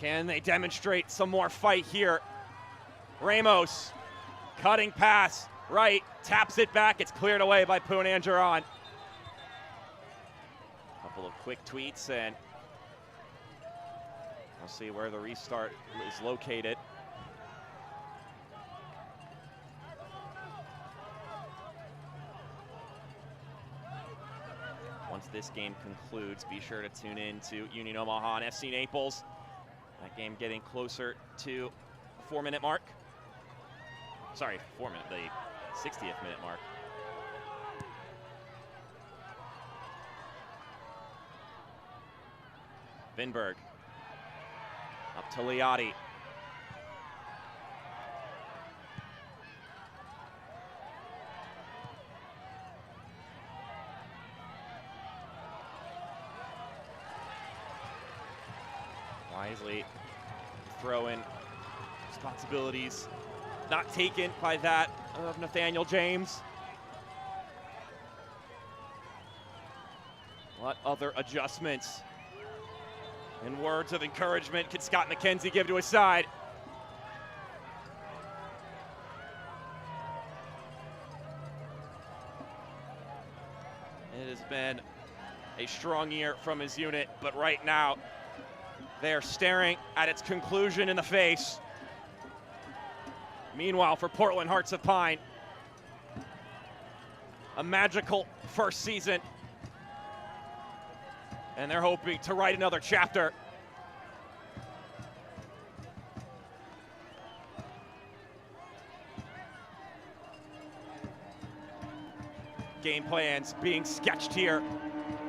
Can they demonstrate some more fight here? Ramos, cutting pass, right, taps it back. It's cleared away by Poon Angeron. Couple of quick tweets, and we'll see where the restart is located. Once this game concludes, be sure to tune in to Union Omaha and FC Naples. That game getting closer to the 4-minute mark. Sorry, 4-minute, the 60th minute mark. Vinberg up to Leotti. Wisely throwing responsibilities not taken by that of Nathaniel James. What other adjustments and words of encouragement could Scott McKenzie give to his side? It is been a strong year from his unit, but right now they're staring at its conclusion in the face. Meanwhile, for Portland Hearts of Pine, a magical first season, and they're hoping to write another chapter. Game plans being sketched here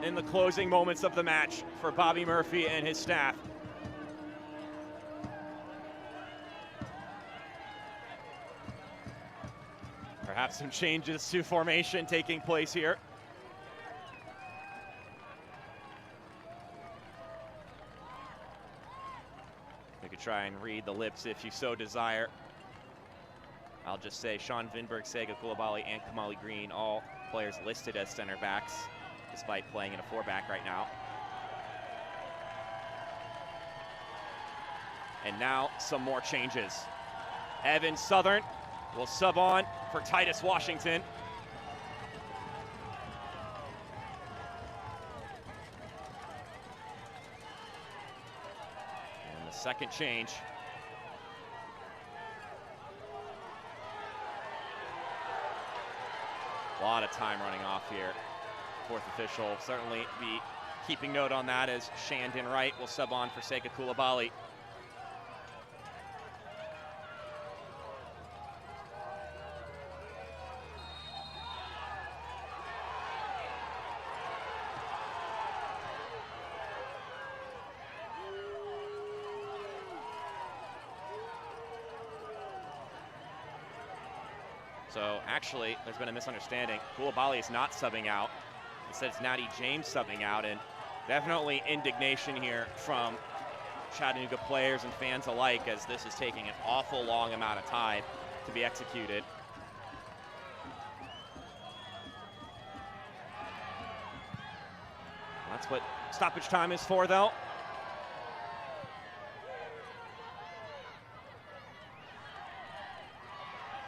in the closing moments of the match for Bobby Murphy and his staff. Perhaps some changes to formation taking place here. You could try and read the lips if you so desire. I'll just say Sean Vinberg, Sega Koulibaly, and Kamali Green, all players listed as center backs, despite playing in a 4-back right now. And now some more changes. Evan Southern will sub on for Titus Washington. And the second change. A lot of time running off here. Fourth official certainly be keeping note on that as Shandon Wright will sub on for Sega Koulibaly. So actually, there's been a misunderstanding. Koulibaly is not subbing out. Instead, it's Natty James subbing out, and definitely indignation here from Chattanooga players and fans alike, as this is taking an awful long amount of time to be executed. That's what stoppage time is for, though.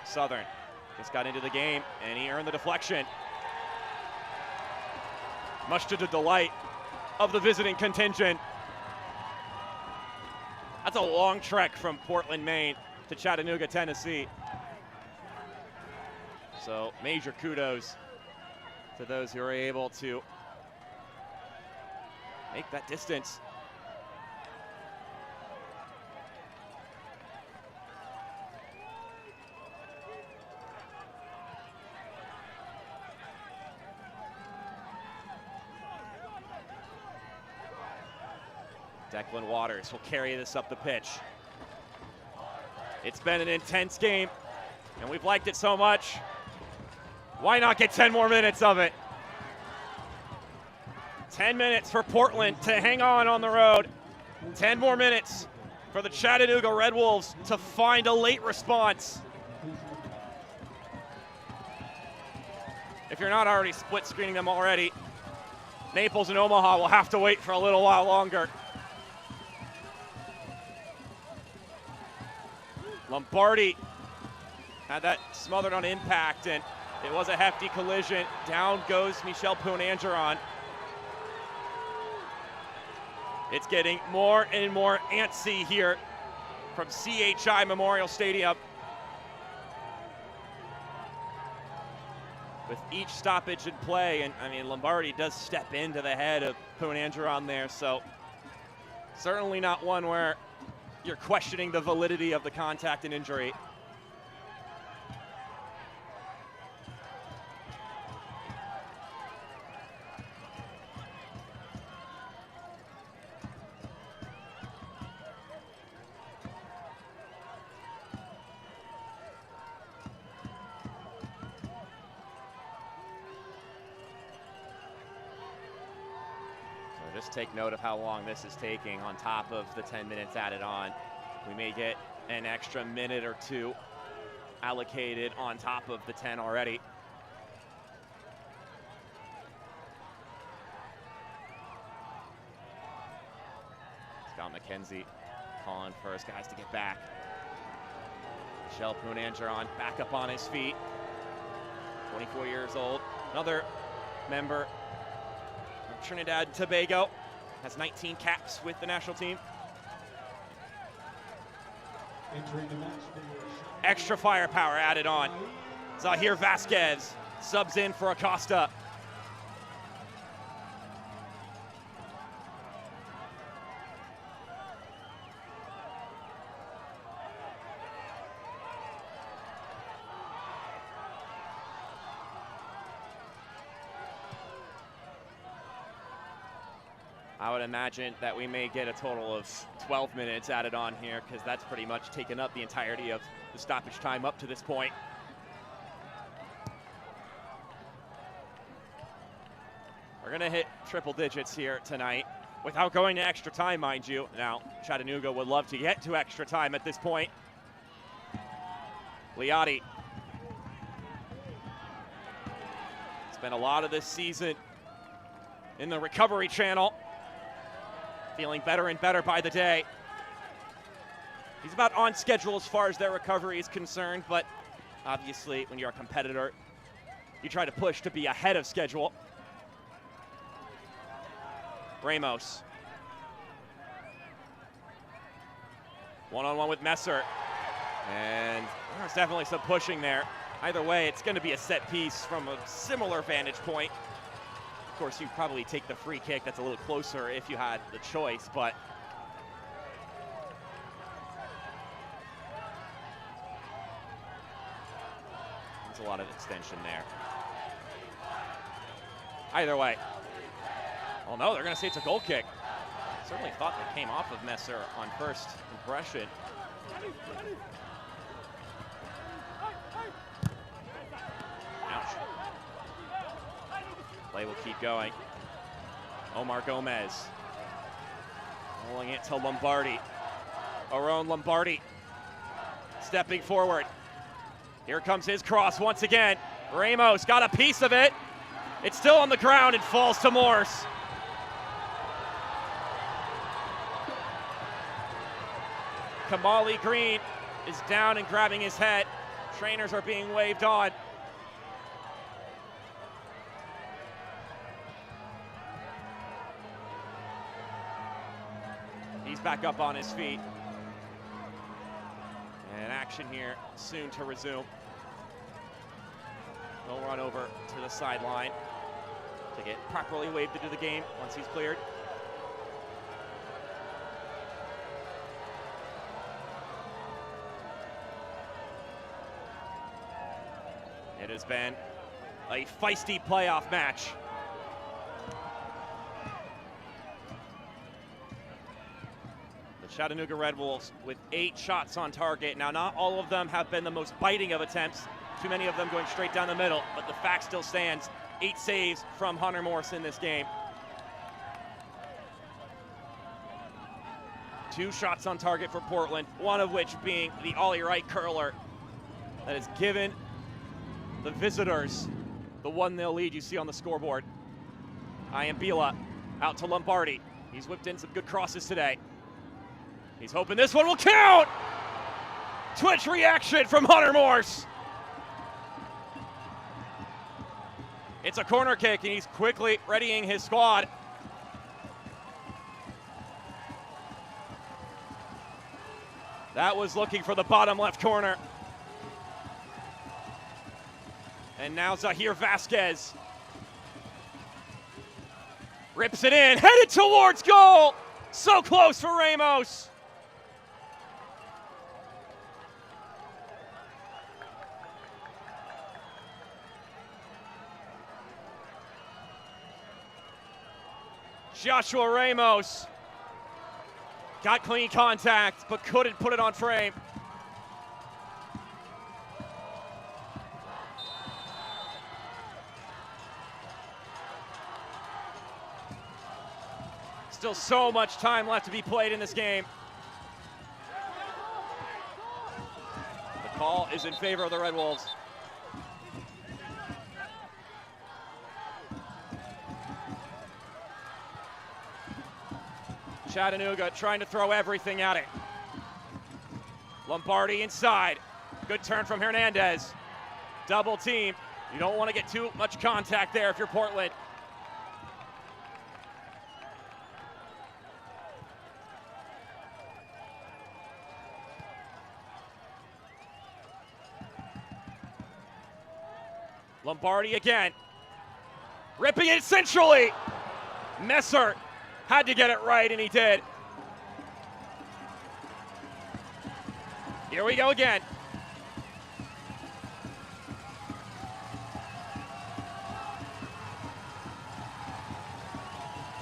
Southern just got into the game, and he earned the deflection. Much to the delight of the visiting contingent. That's a long trek from Portland, Maine to Chattanooga, Tennessee. So major kudos to those who are able to make that distance. Declan Waters will carry this up the pitch. It's been an intense game, and we've liked it so much. Why not get 10 more minutes of it? 10 minutes for Portland to hang on the road. 10 more minutes for the Chattanooga Red Wolves to find a late response. If you're not already split screening them already, Naples and Omaha will have to wait for a little while longer. Lombardi had that smothered on impact, and it was a hefty collision. Down goes Michel Poon-Angeron. It's getting more and more antsy here from CHI Memorial Stadium. With each stoppage in play, and I mean, Lombardi does step into the head of Poon-Angeron there, so certainly not one where you're questioning the validity of the contact and injury. Just take note of how long this is taking on top of the 10 minutes added on. We may get an extra minute or two allocated on top of the 10 already. Scott McKenzie calling for his guys to get back. Michel Poon-Angeron back up on his feet. 24 years old. Another member Trinidad and Tobago, has 19 caps with the national team. Extra firepower added on. Zahir Vasquez subs in for Acosta. I would imagine that we may get a total of 12 minutes added on here, because that's pretty much taken up the entirety of the stoppage time up to this point. We're going to hit triple digits here tonight without going to extra time, mind you. Now, Chattanooga would love to get to extra time at this point. Liotti. Spent a lot of this season in the recovery channel. Feeling better and better by the day. He's about on schedule as far as their recovery is concerned, but obviously when you're a competitor, you try to push to be ahead of schedule. Ramos. One-on-one with Messer. And there's definitely some pushing there. Either way, it's going to be a set piece from a similar vantage point. Of course, you'd probably take the free kick. That's a little closer if you had the choice, but there's a lot of extension there. Either way. Oh no, they're going to say it's a goal kick. Certainly thought that came off of Messer on first impression. Ouch. Play will keep going. Omar Gomez rolling it to Lombardi. Aron Lombardi stepping forward. Here comes his cross once again. Ramos got a piece of it. It's still on the ground and falls to Morse. Kamali Green is down and grabbing his head. Trainers are being waved on. He's back up on his feet. And action here soon to resume. We'll run over to the sideline to get properly waved into the game once he's cleared. It has been a feisty playoff match. The Chattanooga Red Wolves with 8 shots on target. Now, not all of them have been the most biting of attempts. Too many of them going straight down the middle, but the fact still stands. 8 saves from Hunter Morse in this game. 2 shots on target for Portland, one of which being the Ollie Wright curler that has given the visitors the 1-0 lead you see on the scoreboard. Iambila out to Lombardi. He's whipped in some good crosses today. He's hoping this one will count! Twitch reaction from Hunter Morse. It's a corner kick, and he's quickly readying his squad. That was looking for the bottom left corner. And now Zahir Vasquez rips it in, headed towards goal. So close for Ramos. Joshua Ramos got clean contact, but couldn't put it on frame. Still so much time left to be played in this game. The call is in favor of the Red Wolves. Chattanooga trying to throw everything at it. Lombardi inside. Good turn from Hernandez. Double team. You don't want to get too much contact there if you're Portland. Lombardi again. Ripping it centrally. Messer had to get it right, and he did. Here we go again.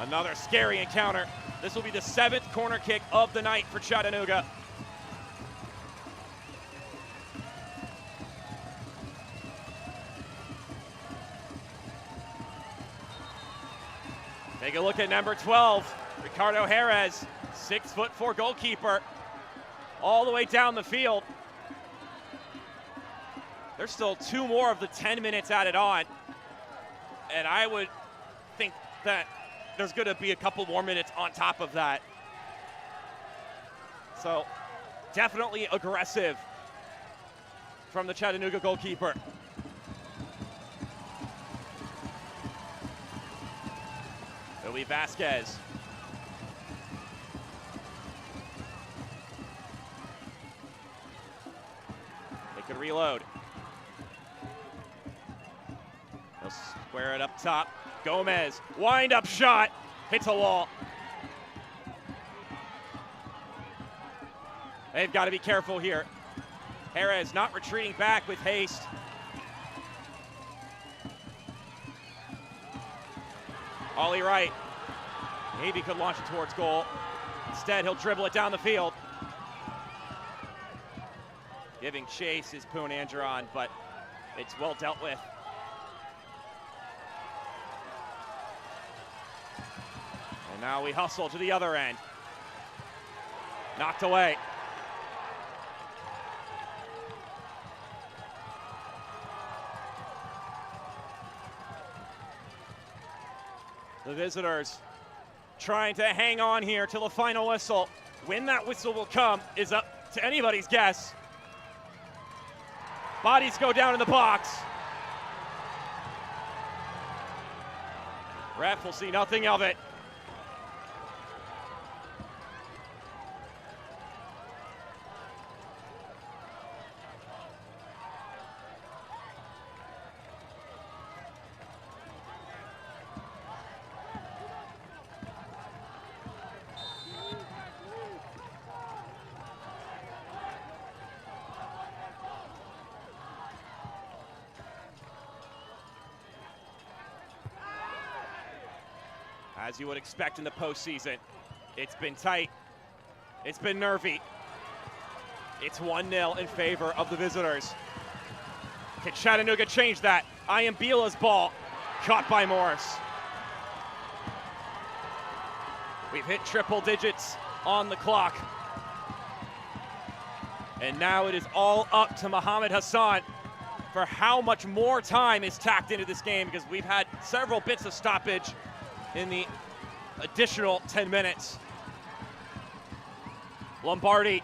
Another scary encounter. This will be the 7th corner kick of the night for Chattanooga. Take a look at number 12, Ricardo Jerez, 6'4" goalkeeper, all the way down the field. There's still 2 more of the 10 minutes added on, and I would think that there's going to be a couple more minutes on top of that. So definitely aggressive from the Chattanooga goalkeeper. Louis Vasquez. They could reload. They'll square it up top. Gomez, wind up shot, hits a wall. They've got to be careful here. Jerez not retreating back with haste. Ollie Wright, maybe could launch it towards goal. Instead, he'll dribble it down the field. Giving chase is Poon Andron, but it's well dealt with. And now we hustle to the other end. Knocked away. The visitors trying to hang on here till the final whistle. When that whistle will come is up to anybody's guess. Bodies go down in the box. Ref will see nothing of it. As you would expect in the postseason, it's been tight, it's been nervy. It's 1-0 in favor of the visitors. Can Chattanooga change that? Biela's ball, caught by Morris. We've hit triple digits on the clock. And now it is all up to Mohamed Hassan for how much more time is tacked into this game, because we've had several bits of stoppage in the additional 10 minutes. Lombardi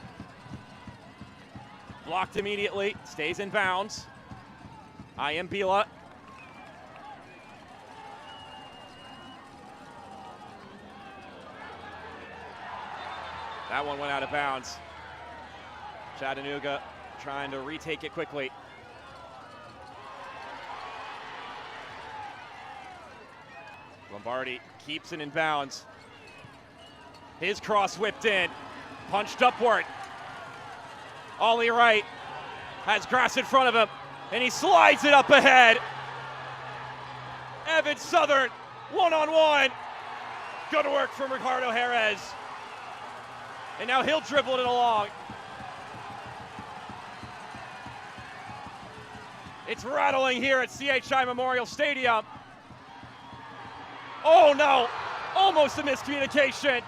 blocked immediately, stays in bounds. Biela. That one went out of bounds. Chattanooga trying to retake it quickly. Lombardi keeps it in bounds. His cross whipped in, punched upward. Ollie Wright has grass in front of him, and he slides it up ahead. Evan Southern, one-on-one. Good work from Ricardo Jerez. And now he'll dribble it along. It's rattling here at CHI Memorial Stadium. Oh no, almost a miscommunication.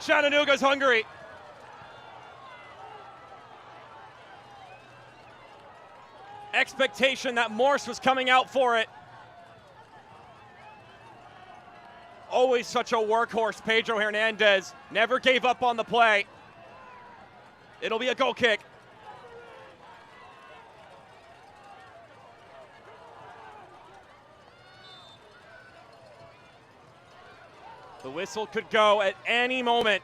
Chattanooga's hungry. Expectation that Morse was coming out for it. Always such a workhorse, Pedro Hernandez. Never gave up on the play. It'll be a goal kick. The whistle could go at any moment.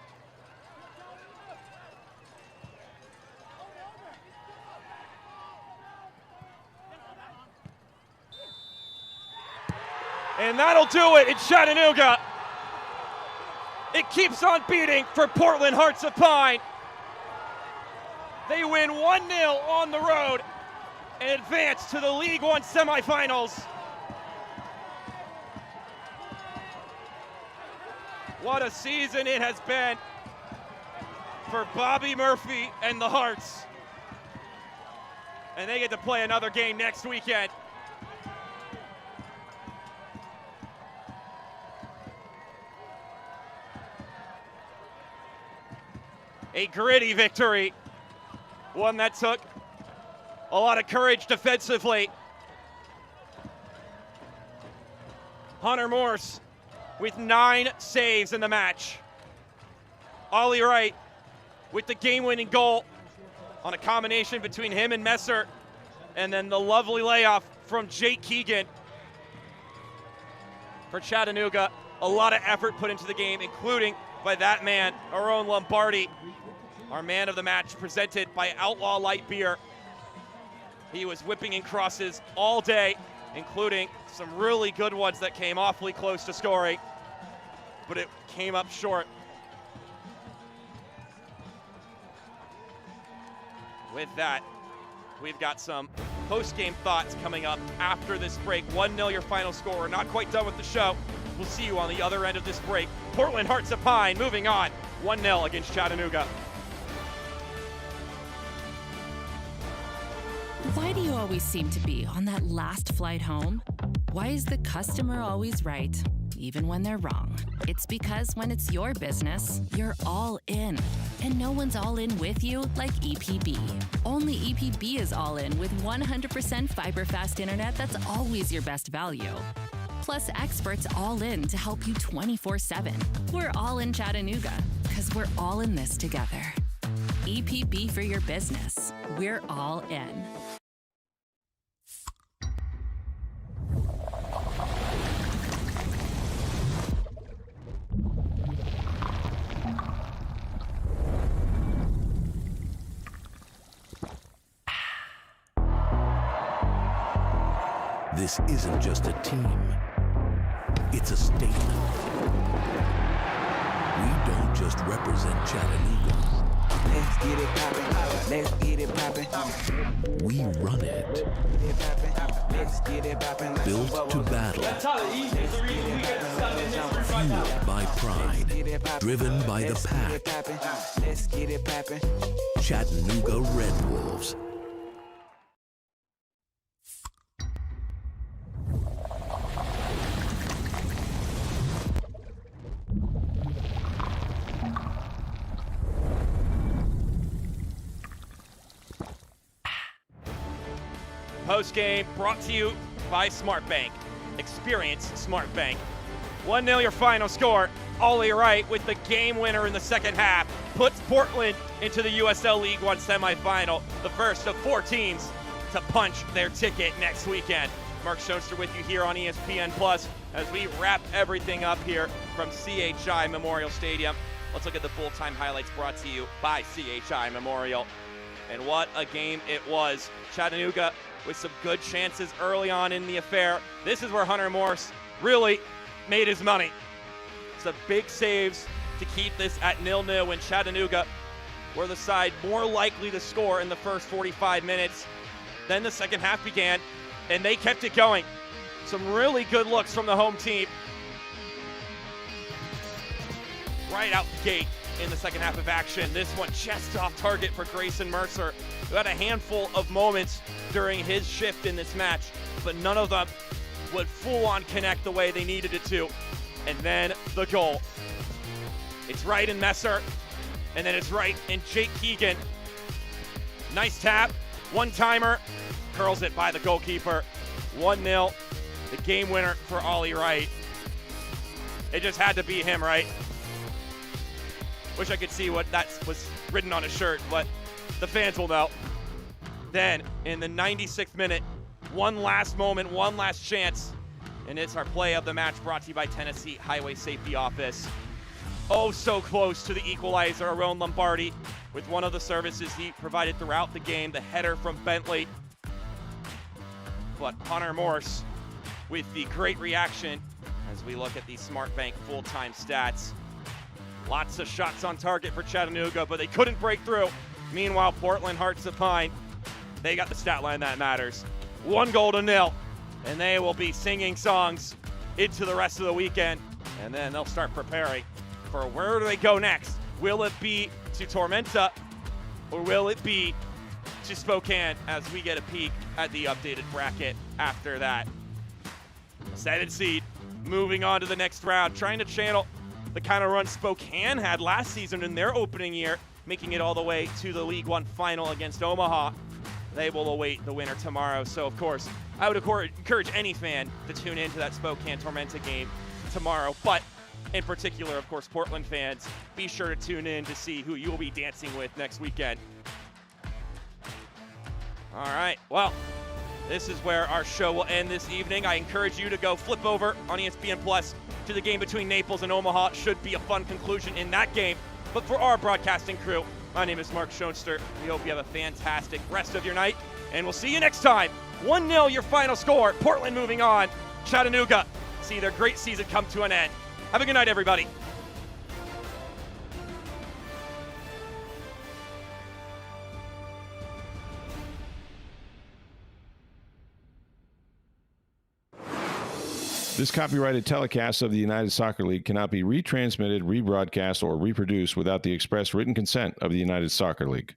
And that'll do it in Chattanooga. It keeps on beating for Portland Hearts of Pine. They win 1-0 on the road and advance to the League One semifinals. What a season it has been for Bobby Murphy and the Hearts. And they get to play another game next weekend. A gritty victory, one that took a lot of courage defensively. Hunter Morse with 9 saves in the match. Ollie Wright with the game-winning goal on a combination between him and Messer, and then the lovely layoff from Jake Keegan. For Chattanooga, a lot of effort put into the game, including by that man, our own Lombardi. Our man of the match presented by Outlaw Light Beer. He was whipping in crosses all day, including some really good ones that came awfully close to scoring, but it came up short. With that, we've got some post-game thoughts coming up after this break. 1-0 your final score. We're not quite done with the show. We'll see you on the other end of this break. Portland Hearts of Pine moving on 1-0 against Chattanooga.
Why do you always seem to be on that last flight home? Why is the customer always right, even when they're wrong? It's because when it's your business, you're all in. And no one's all in with you like EPB. Only EPB is all in with 100% fiber-fast internet that's always your best value. Plus experts all in to help you 24/7. We're all in Chattanooga, because we're all in this together. EPB for your business. We're all in.
This isn't just a team, it's a statement. We don't just represent Chattanooga.
Let's get it poppin', let's get it poppin'.
We run it.
Let's get it poppin'.
Built to battle. Fueled by pride. Driven by the pack.
Let's get it poppin'.
Chattanooga Red Wolves.
Post-game brought to you by SmartBank. Experience SmartBank. 1-0 your final score. Ollie Wright with the game winner in the second half puts Portland into the USL League One semifinal, the first of 4 teams to punch their ticket next weekend. Mark Schoenster with you here on ESPN Plus as we wrap everything up here from CHI Memorial Stadium. Let's look at the full-time highlights brought to you by CHI Memorial. And what a game it was. Chattanooga with some good chances early on in the affair. This is where Hunter Morse really made his money. Some big saves to keep this at 0-0 when Chattanooga were the side more likely to score in the first 45 minutes. Then the second half began, and they kept it going. Some really good looks from the home team. Right out the gate in the second half of action. This one chest off target for Grayson Mercer, who had a handful of moments during his shift in this match, but none of them would full-on connect the way they needed it to. And then the goal. It's right in Messer, and then it's right in Jake Keegan. Nice tap, one-timer, curls it by the goalkeeper. 1-0, the game winner for Ollie Wright. It just had to be him, right? Wish I could see what that was written on his shirt, but the fans will know. Then, in the 96th minute, one last moment, one last chance, and it's our play of the match brought to you by Tennessee Highway Safety Office. Oh, so close to the equalizer, our own Lombardi, with one of the services he provided throughout the game, the header from Bentley. But Hunter Morse with the great reaction as we look at the SmartBank full-time stats. Lots of shots on target for Chattanooga, but they couldn't break through. Meanwhile, Portland Hearts of Pine, they got the stat line that matters. 1-0, and they will be singing songs into the rest of the weekend, and then they'll start preparing for where do they go next. Will it be to Tormenta, or will it be to Spokane as we get a peek at the updated bracket after that? 7th seed, moving on to the next round, trying to channel the kind of run Spokane had last season in their opening year, making it all the way to the League One final against Omaha. They will await the winner tomorrow. So, of course, I would encourage any fan to tune into that Spokane Tormenta game tomorrow. But in particular, of course, Portland fans, be sure to tune in to see who you'll be dancing with next weekend. All right, well, this is where our show will end this evening. I encourage you to go flip over on ESPN Plus to the game between Naples and Omaha. It should be a fun conclusion in that game. But for our broadcasting crew, my name is Mark Schoenster. We hope you have a fantastic rest of your night, and we'll see you next time. 1-0 your final score. Portland moving on. Chattanooga see their great season come to an end. Have a good night, everybody.
This copyrighted telecast of the United Soccer League cannot be retransmitted, rebroadcast, or reproduced without the express written consent of the United Soccer League.